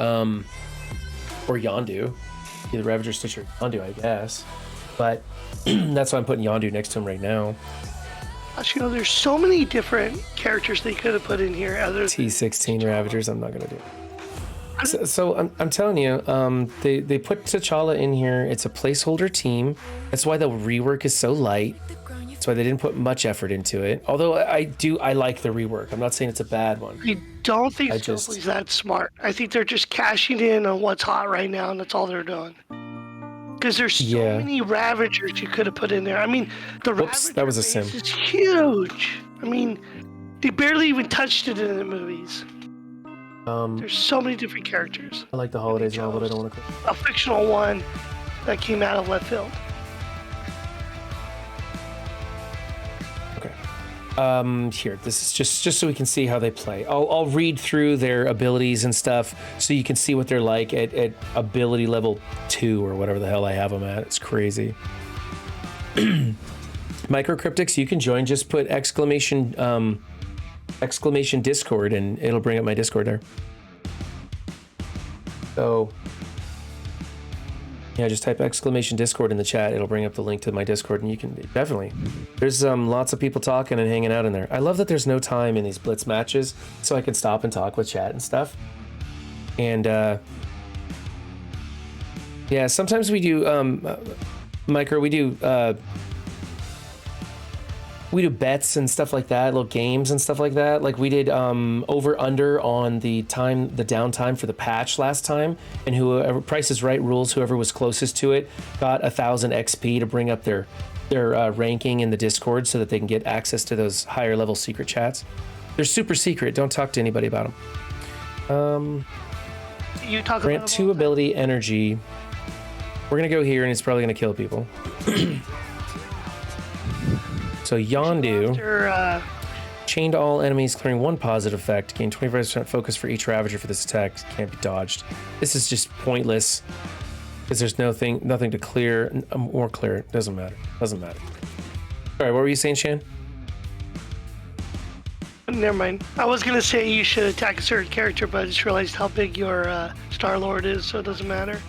Yondu. Either Ravager Stitcher or Yondu, I guess. But that's why I'm putting Yondu next to him right now. Actually, there's so many different characters they could have put in here. Other T16 Ravagers, I'm not going to do. So I'm telling you, they put T'Challa in here. It's a placeholder team. That's why the rework is so light. That's why they didn't put much effort into it. Although I like the rework. I'm not saying it's a bad one. I don't think Scopely's that smart. I think they're just cashing in on what's hot right now, and that's all they're doing. Because there's so many Ravagers you could have put in there. I mean, the Ravager that was a sim. is huge. I mean, they barely even touched it in the movies. There's so many different characters. I like the holidays and all, but I don't want to. A fictional one that came out of left field. Okay. Here, this is just so we can see how they play. I'll read through their abilities and stuff so you can see what they're like at ability level 2 or whatever the hell I have them at. It's crazy. Microcryptics, you can join. Just put exclamation Discord and it'll bring up my Discord there. So yeah, just type exclamation Discord in the chat. It'll bring up the link to my Discord, and you can definitely. There's lots of people talking and hanging out in there. I love that there's no time in these Blitz matches, so I can stop and talk with chat and stuff. And yeah, sometimes we do Micro. We do bets and stuff like that, little games and stuff like that. Like we did over under on the downtime for the patch last time, and whoever Price is Right rules, whoever was closest to it got 1,000 XP to bring up their ranking in the Discord so that they can get access to those higher level secret chats. They're super secret. Don't talk to anybody about them. You talk grant about 2 ability energy. We're gonna go here, and it's probably gonna kill people. So Yondu, chained all enemies, clearing 1 positive effect. Gain 25% focus for each Ravager for this attack. Can't be dodged. This is just pointless because there's nothing to clear. More clear. Doesn't matter. Doesn't matter. All right, what were you saying, Shan? Never mind. I was gonna say you should attack a certain character, but I just realized how big your Star-Lord is, so it doesn't matter.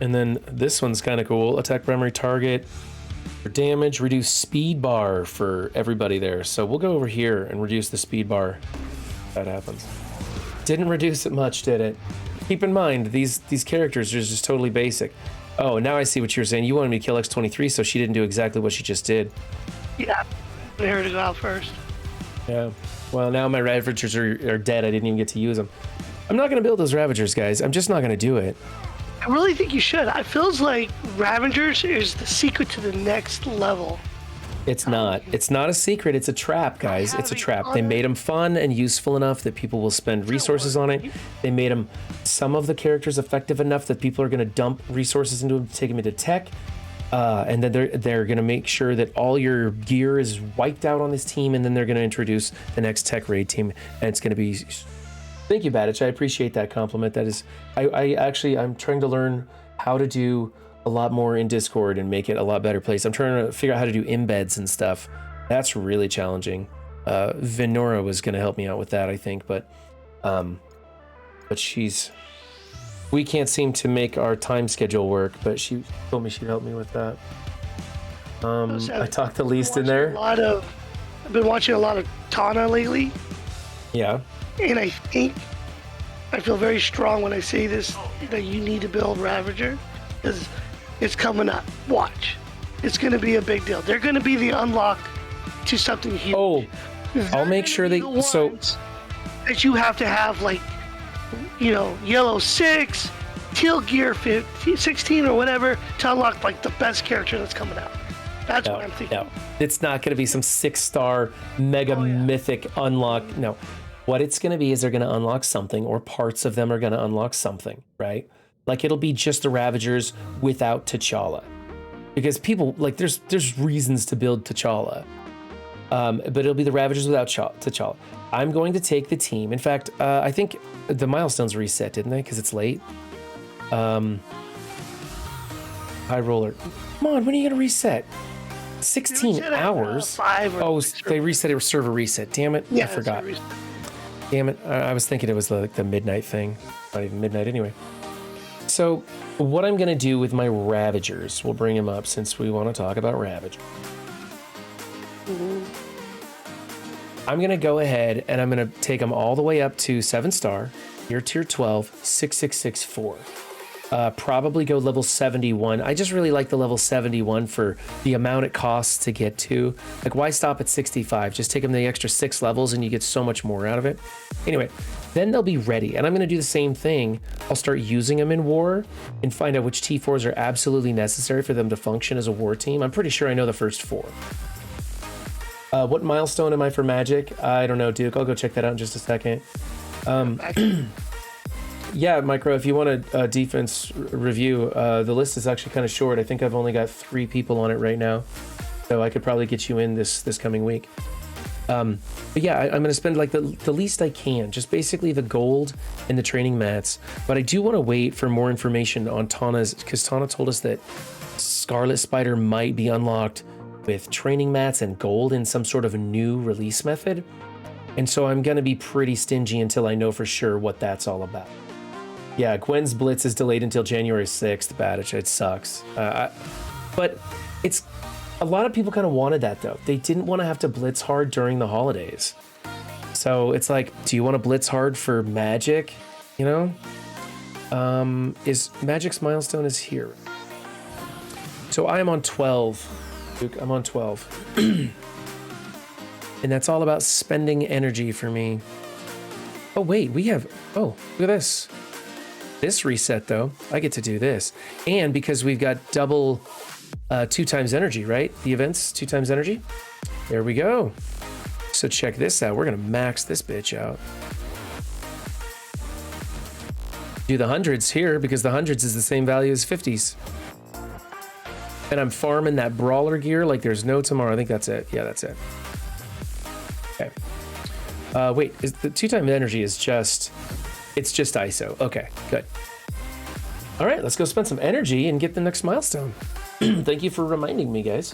And then this one's kind of cool. Attack primary target. For damage, reduce speed bar for everybody there. So we'll go over here and reduce the speed bar. That happens. Didn't reduce it much, did it? Keep in mind, these characters are just totally basic. Oh, now I see what you were saying. You wanted me to kill X-23, so she didn't do exactly what she just did. Yeah, I wanted her to go out first. Yeah. Well, now my Ravagers are dead. I didn't even get to use them. I'm not going to build those Ravagers, guys. I'm just not going to do it. I really think you should. It feels like Ravagers is the secret to the next level. It's not. It's not a secret. It's a trap, guys. It's a trap. They made them fun and useful enough that people will spend resources on it. They made them, some of the characters, effective enough that people are going to dump resources into them to take them into tech. And then they're going to make sure that all your gear is wiped out on this team, and then they're going to introduce the next tech raid team, and it's going to be... Thank you, Badich. I appreciate that compliment. That is, I'm trying to learn how to do a lot more in Discord and make it a lot better place. I'm trying to figure out how to do embeds and stuff. That's really challenging. Venora was going to help me out with that, I think, but we can't seem to make our time schedule work, but she told me she'd help me with that. I talked to Least in there. I've been watching a lot of Tana lately. Yeah. And I feel very strong when I say this, that you need to build Ravager, because it's coming up. Watch. It's going to be a big deal. They're going to be the unlock to something huge. Oh, I'll make sure they... So... That you have to have, like, you know, yellow 6, teal gear 15, 16 or whatever to unlock, like, the best character that's coming out. That's what I'm thinking. No, it's not going to be some 6-star mega mythic unlock. No. What it's going to be is they're going to unlock something, or parts of them are going to unlock something, right? Like it'll be just the Ravagers without T'Challa, because people like there's reasons to build T'Challa, but it'll be the Ravagers without T'Challa. I'm going to take the team. In fact, I think the milestones reset, didn't they? Because it's late. High roller. Come on, when are you going to reset? 16 hours. They reset it. Server reset. Damn it! Yeah, I forgot. Damn it, I was thinking it was like the midnight thing. Not even midnight anyway. So what I'm going to do with my Ravagers, we'll bring him up since we want to talk about Ravagers. I'm going to go ahead and I'm going to take them all the way up to 7-star. You're tier 12, 6664. Probably go level 71. I just really like the level 71 for the amount it costs to get to. Like, why stop at 65? Just take them the extra 6 levels and you get so much more out of it. Anyway, then they'll be ready. And I'm going to do the same thing. I'll start using them in war and find out which T4s are absolutely necessary for them to function as a war team. I'm pretty sure I know the first 4. What milestone am I for Magic? I don't know, Duke. I'll go check that out in just a second. Yeah, Micro, if you want a defense review, the list is actually kind of short. I think I've only got 3 people on it right now, so I could probably get you in this coming week. But yeah, I'm going to spend like the least I can, just basically the gold and the training mats. But I do want to wait for more information on Tana's, because Tana told us that Scarlet Spider might be unlocked with training mats and gold in some sort of new release method. And so I'm going to be pretty stingy until I know for sure what that's all about. Yeah, Gwen's Blitz is delayed until January 6th, Badich. It sucks. But it's... A lot of people kind of wanted that, though. They didn't want to have to blitz hard during the holidays. So it's like, do you want to blitz hard for Magic? You know? Is Magic's milestone is here. So I am on 12. Luke, I'm on 12. And that's all about spending energy for me. Oh, wait, we have... Oh, look at this. This reset, though, I get to do this. And because we've got double 2 times energy, right? The events, 2 times energy. There we go. So check this out. We're going to max this bitch out. Do the hundreds here because the hundreds is the same value as 50s. And I'm farming that brawler gear like there's no tomorrow. I think that's it. Yeah, that's it. Okay. Wait, is the 2 times energy is just... It's just ISO. Okay, good. All right, let's go spend some energy and get the next milestone. Thank you for reminding me, guys.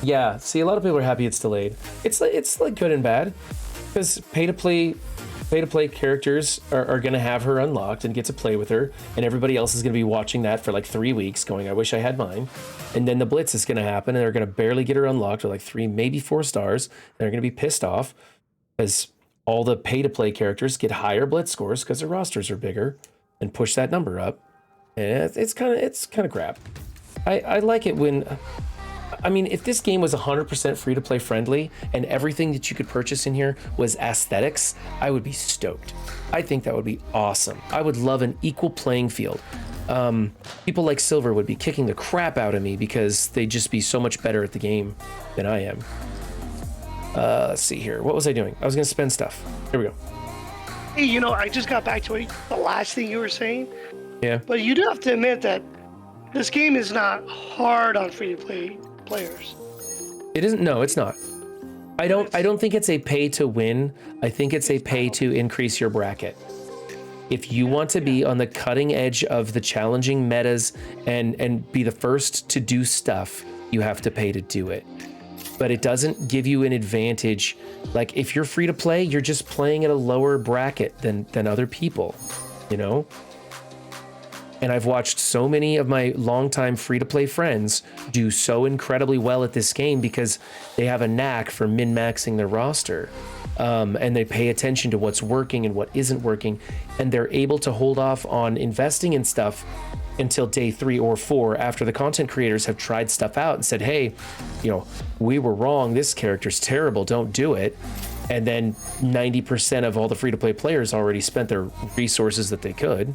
Yeah, see, a lot of people are happy it's delayed. It's like good and bad, because pay to play characters are gonna have her unlocked and get to play with her, and everybody else is gonna be watching that for like 3 weeks, going, "I wish I had mine." And then the Blitz is gonna happen, and they're gonna barely get her unlocked, or like 3, maybe 4 stars. And they're gonna be pissed off because all the pay-to-play characters get higher Blitz scores because their rosters are bigger and push that number up. And it's kind of crap. I like it when... I mean, if this game was 100% free-to-play friendly and everything that you could purchase in here was aesthetics, I would be stoked. I think that would be awesome. I would love an equal playing field. People like Silver would be kicking the crap out of me because they'd just be so much better at the game than I am. Let's see here. What was I doing? I was going to spend stuff. Here we go. Hey, you know, I just got back to the last thing you were saying. Yeah. But you do have to admit that this game is not hard on free-to-play players. It isn't. No, it's not. I don't think it's a pay to win. I think it's a pay to increase your bracket. If you want to be on the cutting edge of the challenging metas and be the first to do stuff, you have to pay to do it. But it doesn't give you an advantage. Like, if you're free to play, you're just playing at a lower bracket than other people, you know? And I've watched so many of my longtime free to play friends do so incredibly well at this game because they have a knack for min-maxing their roster. And they pay attention to what's working and what isn't working. And they're able to hold off on investing in stuff until day 3 or 4 after the content creators have tried stuff out and said, hey, you know, we were wrong. This character's terrible. Don't do it. And then 90% of all the free-to-play players already spent their resources that they could.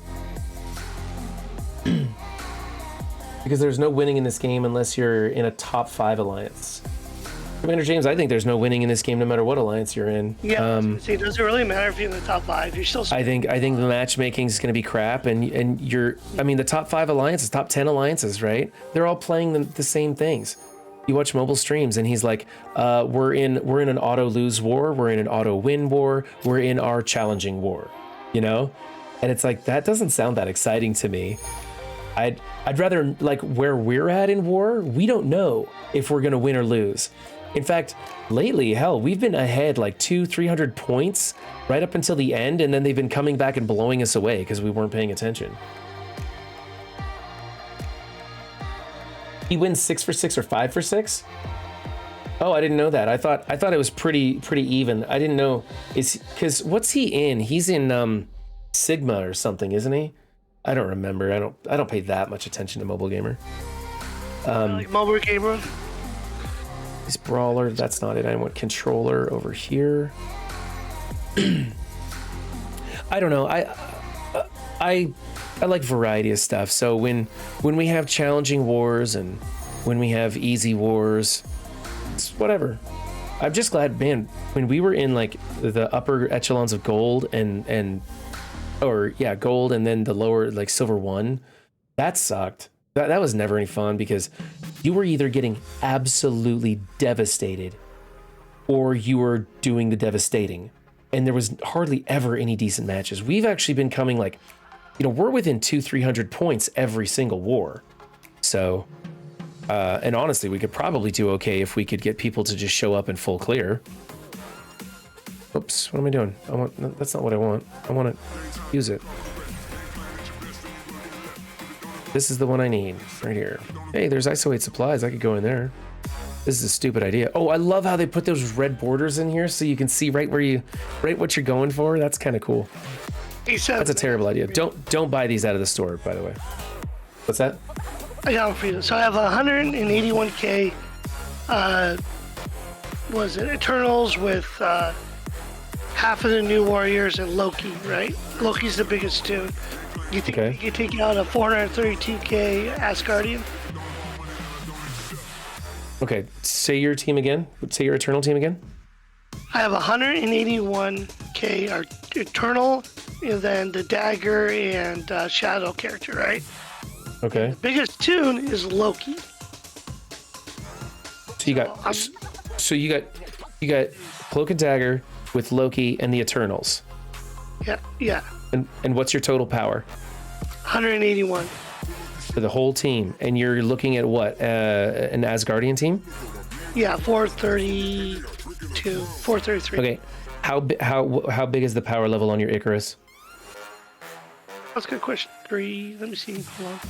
Because there's no winning in this game unless you're in a top 5 alliance. Commander James, I think there's no winning in this game no matter what alliance you're in. Yeah, see, it doesn't really matter if you're in the top 5. You're still... I think the matchmaking is going to be crap, and you're... I mean, the top 5 alliances, top 10 alliances, right? They're all playing the same things. You watch mobile streams, and he's like, we're in an auto-lose war, we're in an auto-win war, we're in our challenging war, you know? And it's like, that doesn't sound that exciting to me. I'd rather, like, where we're at in war, we don't know if we're going to win or lose. In fact, lately, hell, we've been ahead like 200-300 points right up until the end, and then they've been coming back and blowing us away because we weren't paying attention. He wins 6 for 6 or 5 for 6? Oh, I didn't know that. I thought it was pretty even. I didn't know because what's he in? He's in Sigma or something, isn't he? I don't remember. I don't pay that much attention to Mobile Gamer. Like Mobile Gamer. He's Brawler. That's not it. I want Controller over here. I don't know. I like variety of stuff. So when we have challenging wars and when we have easy wars, it's whatever. I'm just glad, man, when we were in like the upper echelons of gold gold and then the lower like silver 1, that sucked. That was never any fun because you were either getting absolutely devastated or you were doing the devastating. And there was hardly ever any decent matches. We've actually been coming like, we're within 200-300 points every single war. So, and honestly, we could probably do okay if we could get people to just show up in full clear. Oops, what am I doing? That's not what I want. I want to use it. This is the one I need, right here. Hey, there's ISO 8 supplies. I could go in there. This is a stupid idea. Oh, I love how they put those red borders in here so you can see right what you're going for. That's kind of cool. That's a terrible idea. Don't buy these out of the store, by the way. What's that? I got one for you. So I have 181k. Was it Eternals with half of the new Warriors and Loki, right? Loki's the biggest tune. You think you could take out a 432k Asgardian? Okay, say your team again. Say your Eternal team again. I have 181k Eternal, and then the Dagger and Shadow character, right? Okay. The biggest tune is Loki. So you got Cloak and Dagger with Loki and the Eternals. Yeah. And what's your total power? 181. For the whole team, and you're looking at what? An Asgardian team? Yeah, 432, 433. Okay. How big is the power level on your Icarus? That's a good question. 3. Let me see. Hold on.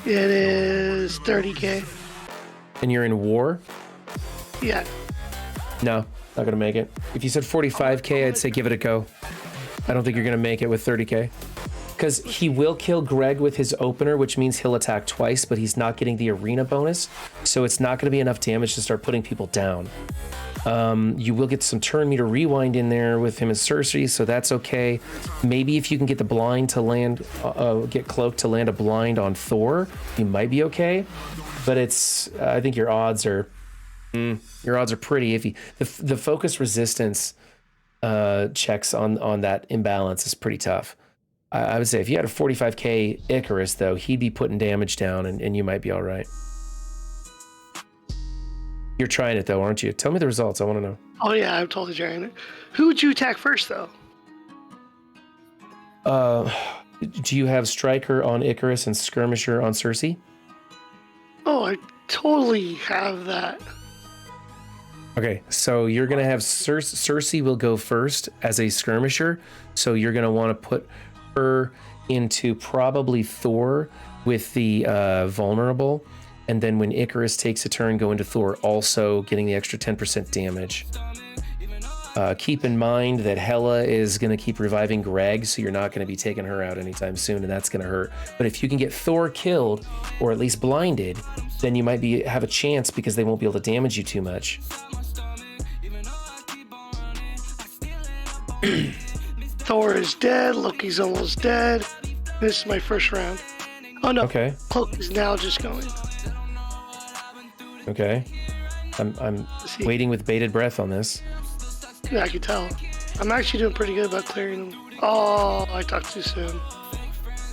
It is 30k. And you're in war? Yeah. No, not gonna make it. If you said 45k, I'd say give it a go. I don't think you're gonna make it with 30k. Because he will kill Greg with his opener, which means he'll attack twice, but he's not getting the arena bonus. So it's not gonna be enough damage to start putting people down. You will get some turn meter rewind in there with him and Cersei, so that's okay. Maybe if you can get the blind to land, get Cloak to land a blind on Thor, you might be okay. But I think your odds are pretty iffy. The focus resistance checks on that imbalance is pretty tough. I would say if you had a 45k Icarus, though, he'd be putting damage down, and you might be all right. You're trying it, though, aren't you? Tell me the results. I want to know. Oh, yeah, I'm totally trying it. Who would you attack first, though? Do you have Striker on Icarus and Skirmisher on Cersei? Oh, I totally have that. Okay, so you're going to have Cersei will go first as a Skirmisher, so you're going to want to put her into probably Thor with the vulnerable, and then when Icarus takes a turn, go into Thor, also getting the extra 10% damage. Keep in mind that Hela is going to keep reviving Greg, so you're not going to be taking her out anytime soon, and that's going to hurt. But if you can get Thor killed, or at least blinded, then you might have a chance because they won't be able to damage you too much. Thor is dead, Loki's almost dead. This is my first round. Oh no, okay. Cloak is now just going. Okay. I'm waiting with bated breath on this. Yeah, I can tell. I'm actually doing pretty good about clearing them. Oh, I talked too soon.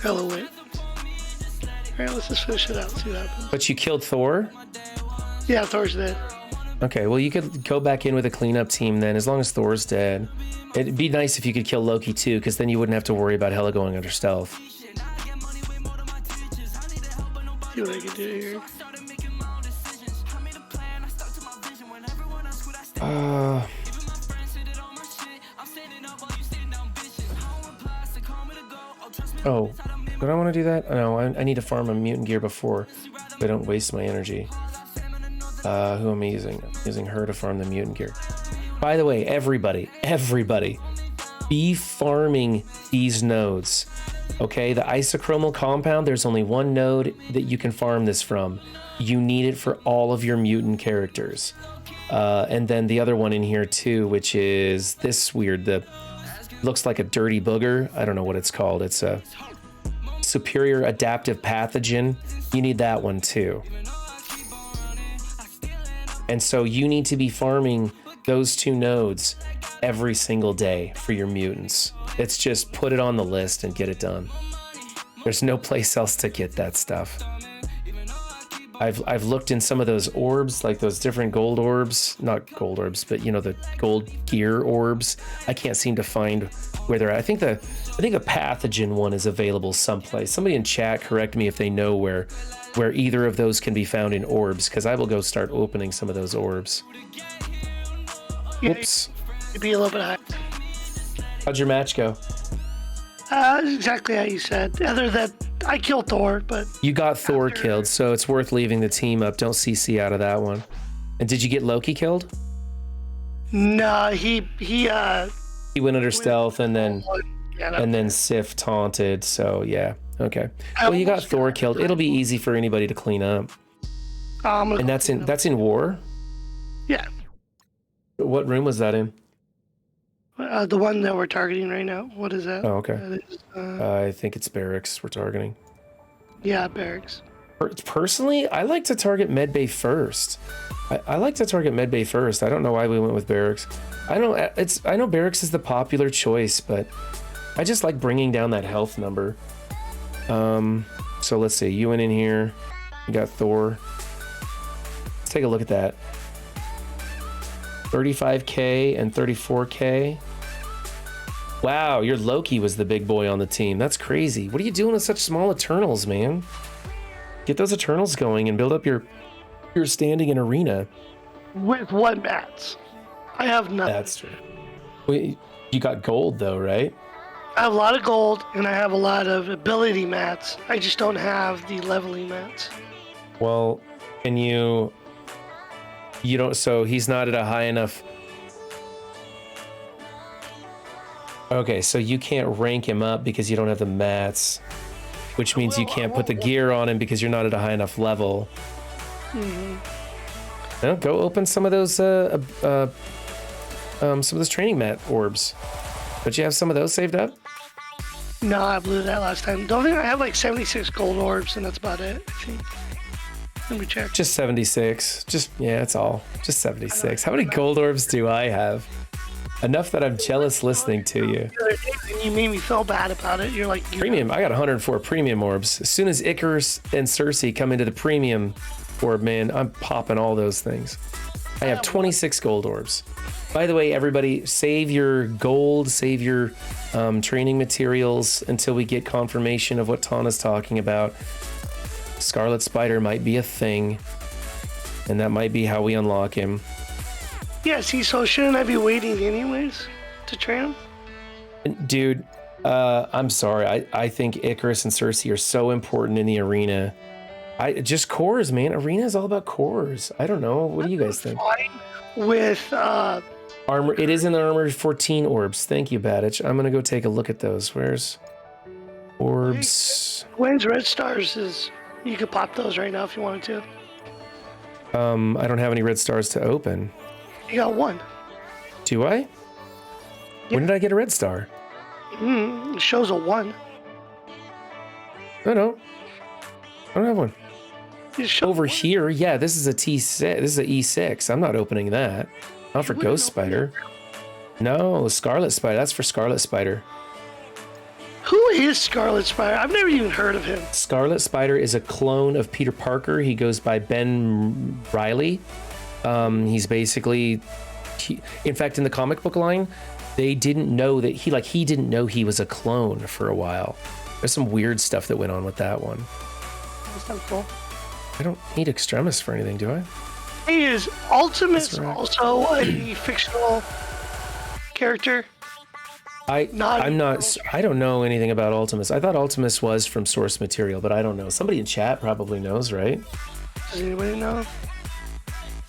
Hella wait. Alright, let's just finish it out, see what happens. But you killed Thor? Yeah, Thor's dead. Okay, well, you could go back in with a cleanup team then, as long as Thor's dead. It'd be nice if you could kill Loki too, because then you wouldn't have to worry about Hela going under stealth. See what I can do here. Oh, do I want to do that? No, I need to farm a mutant gear before I don't waste my energy. Who am I using? I'm using her to farm the mutant gear. By the way, everybody, be farming these nodes. Okay, the isochromal compound, there's only one node that you can farm this from. You need it for all of your mutant characters. And then the other one in here too, which is this weird, looks like a dirty booger. I don't know what it's called. It's a superior adaptive pathogen. You need that one too. And so you need to be farming those two nodes every single day for your mutants. It's just put it on the list and get it done. There's no place else to get that stuff. I've looked in some of those orbs, like those different gold orbs, not gold orbs, but you know, the gold gear orbs. I can't seem to find where they're at. I think the pathogen one is available someplace. Somebody in chat correct me if they know where either of those can be found in orbs, because I will go start opening some of those orbs. Oops. It'd be a little bit high. How'd your match go? Exactly how you said. Other than I killed Thor, but you got Thor killed, so it's worth leaving the team up. Don't CC out of that one. And did you get Loki killed? No, he went under stealth and then Sif taunted. So yeah, okay. Well, you got Thor killed. It'll be easy for anybody to clean up. And that's in war. Yeah. What room was that in? The one that we're targeting right now. What is that? Oh, okay. I think it's barracks we're targeting. Yeah, barracks. Personally, I like to target medbay first. I like to target medbay first. I don't know why we went with barracks. I know barracks is the popular choice, but I just like bringing down that health number. So let's see. You went in here. You got Thor. Let's take a look at that. 35k and 34k. Wow, your Loki was the big boy on the team. That's crazy. What are you doing with such small Eternals, man? Get those Eternals going and build up your standing in arena. With one mats. I have nothing. That's true. Wait, you got gold though, right? I have a lot of gold and I have a lot of ability mats. I just don't have the leveling mats. Well, can you don't, so he's not at a high enough. Okay, so you can't rank him up because you don't have the mats, which means you can't put the gear on him because you're not at a high enough level. Mm-hmm. No, go open some of those training mat orbs. Don't you have some of those saved up? No, I blew that last time. Don't think I have like 76 gold orbs and that's about it, I think. Let me check. Just 76. Yeah, that's all. Just 76. How many gold orbs do I have? Enough that I'm jealous listening to you. You made me feel bad about it. You're like... Premium. I got 104 premium orbs. As soon as Icarus and Cersei come into the premium orb, man, I'm popping all those things. I have 26 gold orbs. By the way, everybody, save your gold, save your training materials until we get confirmation of what Tana's talking about. Scarlet Spider might be a thing, and that might be how we unlock him. Yeah, see, so shouldn't I be waiting anyways to train him? Dude, I'm sorry. I think Icarus and Cersei are so important in the arena. Just cores, man. Arena is all about cores. I don't know. What do you guys think? With armor, it is in the armor 14 orbs. Thank you, Badich. I'm gonna go take a look at those. Where's orbs? When's red stars is? You could pop those right now if you wanted to. I don't have any red stars to open. You got one. Do I? Yeah. When did I get a red star? It shows a 1. No. I don't have one. Over here, yeah, this is a T6. This is an E6. I'm not opening that. Not for Ghost Spider. No, Scarlet Spider. That's for Scarlet Spider. Who is Scarlet Spider? I've never even heard of him. Scarlet Spider is a clone of Peter Parker. He goes by Ben Reilly. He's basically, in fact, in the comic book line, they didn't know that he didn't know he was a clone for a while. There's some weird stuff that went on with that one. That's not cool. I don't need Extremis for anything, do I? He is Ultimus, right. Also a fictional character. I don't know anything about Ultimus. I thought Ultimus was from source material, but I don't know. Somebody in chat probably knows, right? Does anybody know?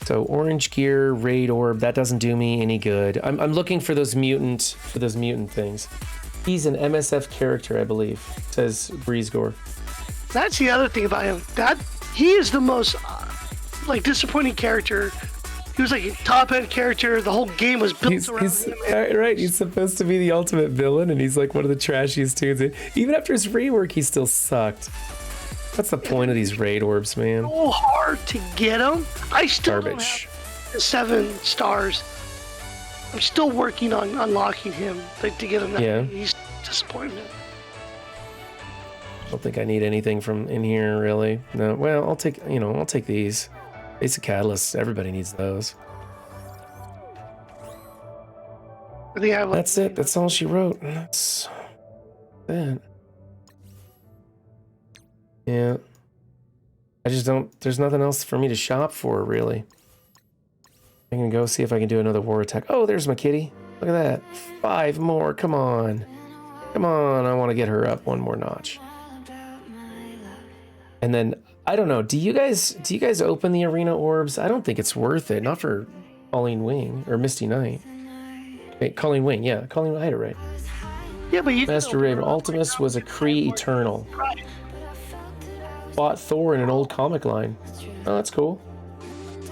So orange gear, raid orb, that doesn't do me any good. I'm looking for those mutant things. He's an MSF character, I believe, says Breezegore. That's the other thing about him. That he is the most like disappointing character. He was like a top end character. The whole game was built around him. Right, he's supposed to be the ultimate villain, and he's like one of the trashiest dudes. Even after his rework, he still sucked. What's the point of these raid orbs, man? So hard to get him. I still don't Garbage. have the 7 stars. I'm still working on unlocking him, like to get him. Yeah. He's disappointment. I don't think I need anything from in here, really. No, well, I'll take these. Basic catalysts, everybody needs those. I think I have, like, That's it. That's all she wrote. That's it. Yeah. I just don't. There's nothing else for me to shop for, really. I'm gonna go see if I can do another war attack. Oh, there's my kitty. Look at that. 5 more. Come on. Come on. I want to get her up one more notch. And then I don't know. Do you guys open the arena orbs? I don't think it's worth it. Not for Colleen Wing or Misty Knight. Wait, Colleen Wing. Yeah, Colleen. I had it right. Yeah, but you Master Raven. Ultimus was a Kree Eternal. Fought Thor in an old comic line. Oh, that's cool.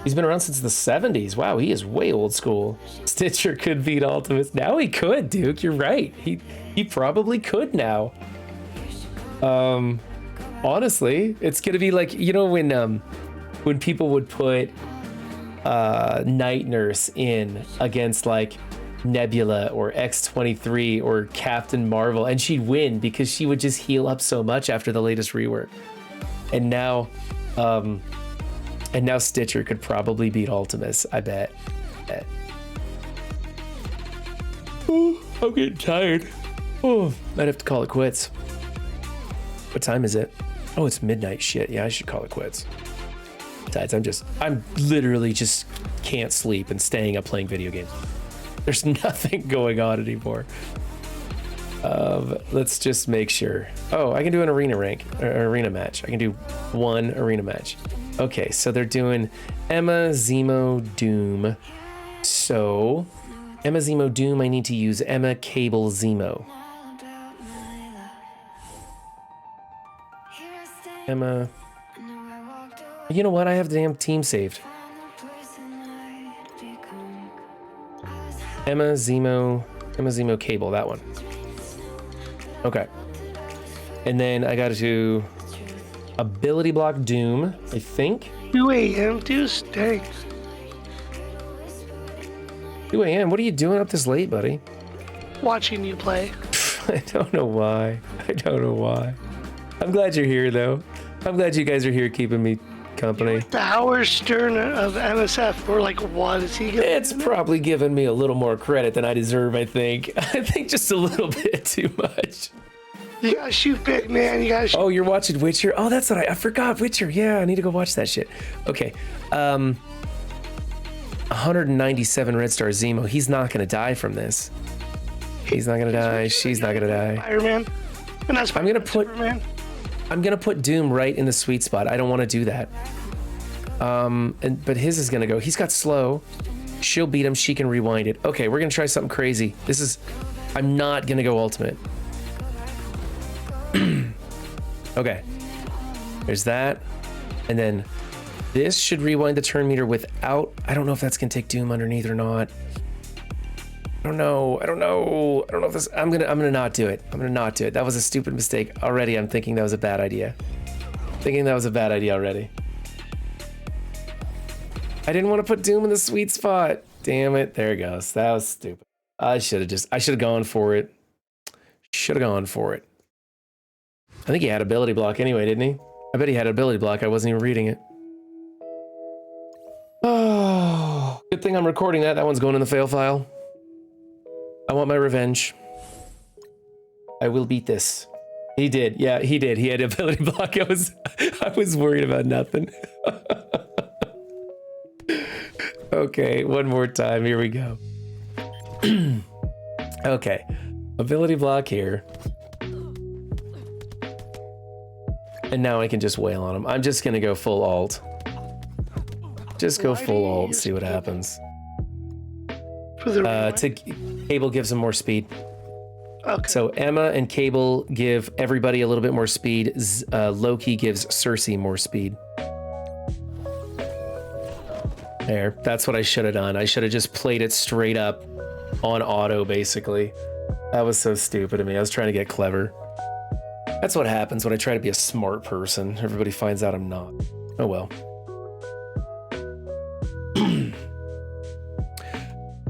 He's been around since the 70s. Wow, he is way old school. Stitcher could beat Ultimus. Now he could, Duke. You're right. He probably could now. Honestly, it's gonna be like, you know, when people would put Night Nurse in against like Nebula or X-23 or Captain Marvel, and she'd win because she would just heal up so much after the latest rework. And now Stitcher could probably beat Ultimus, I bet. Oh, I'm getting tired. Oh, might have to call it quits. What time is it? Oh, it's midnight. Shit, yeah, I should call it quits. Besides, I'm literally just can't sleep and staying up playing video games. There's nothing going on anymore. Let's just make sure. Oh, I can do an arena match. I can do 1 arena match. Okay, so they're doing Emma, Zemo, Doom. So, Emma, Zemo, Doom, I need to use Emma, Cable, Zemo. Emma. You know what? I have the damn team saved. Emma, Zemo, Cable, that one. Okay. And then I gotta do ability block Doom, I think. 2 a.m. Tuesday. 2 a.m. What are you doing up this late, buddy? Watching you play. I don't know why. I'm glad you're here, though. I'm glad you guys are here keeping me company. The Howard Stern of MSF. We're like, what is he gonna It's probably giving me a little more credit than I deserve, I think. I think just a little bit too much. You gotta shoot big, man. You gotta shoot. Oh, you're watching Witcher? Oh, that's what I forgot. Witcher. Yeah, I need to go watch that shit. Okay. 197 red star Zemo. He's not gonna die from this. He's not gonna die. She's not gonna die. Spider-Man. And that's I'm gonna put Superman. I'm gonna put Doom right in the sweet spot. I don't want to do that. But his is gonna go. He's got slow. She'll beat him. She can rewind it. Okay, we're gonna try something crazy. I'm not gonna go ultimate. Okay. There's that, and then this should rewind the turn meter without. I don't know if that's gonna take Doom underneath or not. I don't know if this. I'm gonna not do it. That was a stupid mistake already. I'm thinking that was a bad idea. Already. I didn't want to put Doom in the sweet spot. Damn it. There it goes. That was stupid. I should have gone for it. I think he had ability block anyway, didn't he? I bet he had ability block. I wasn't even reading it. Oh, good thing I'm recording that. That one's going in the fail file. I want my revenge. I will beat this. He did. Yeah, he did. He had ability block. I was worried about nothing. Okay, one more time. Here we go. Okay. Ability block here. And now I can just wail on him. I'm just gonna go full alt. Just go full alt, see what happens. For the Cable gives him more speed. okay. So Emma and Cable give everybody a little bit more speed. Loki gives Cersei more speed. There, that's what I should have done. I should have just played it straight up on auto, basically. That was so stupid of me. I was trying to get clever. That's what happens when I try to be a smart person. Everybody finds out I'm not. Oh well.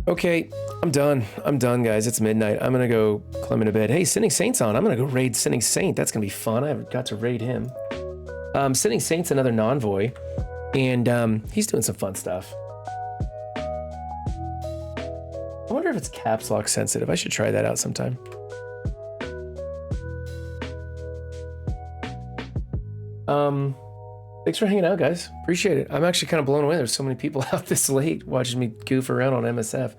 Okay, I'm done. I'm done, guys. It's midnight. I'm gonna go climb into bed. Hey, Sinning Saint's on. I'm gonna go raid Sinning Saint. That's gonna be fun. I haven't got to raid him. Sinning Saint's another non-voy, and he's doing some fun stuff. I wonder if it's caps lock sensitive. I should try that out sometime. Thanks for hanging out, guys. Appreciate it. I'm actually kind of blown away. There's so many people out this late watching me goof around on MSF.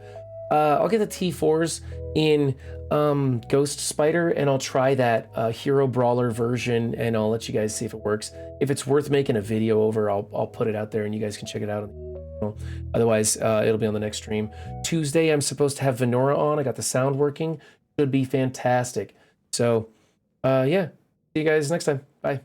I'll get the T4s in Ghost Spider, and I'll try that Hero Brawler version, and I'll let you guys see if it works. If it's worth making a video over, I'll put it out there, and you guys can check it out. Otherwise, it'll be on the next stream. Tuesday, I'm supposed to have Venora on. I got the sound working. Should be fantastic. So, yeah. See you guys next time. Bye.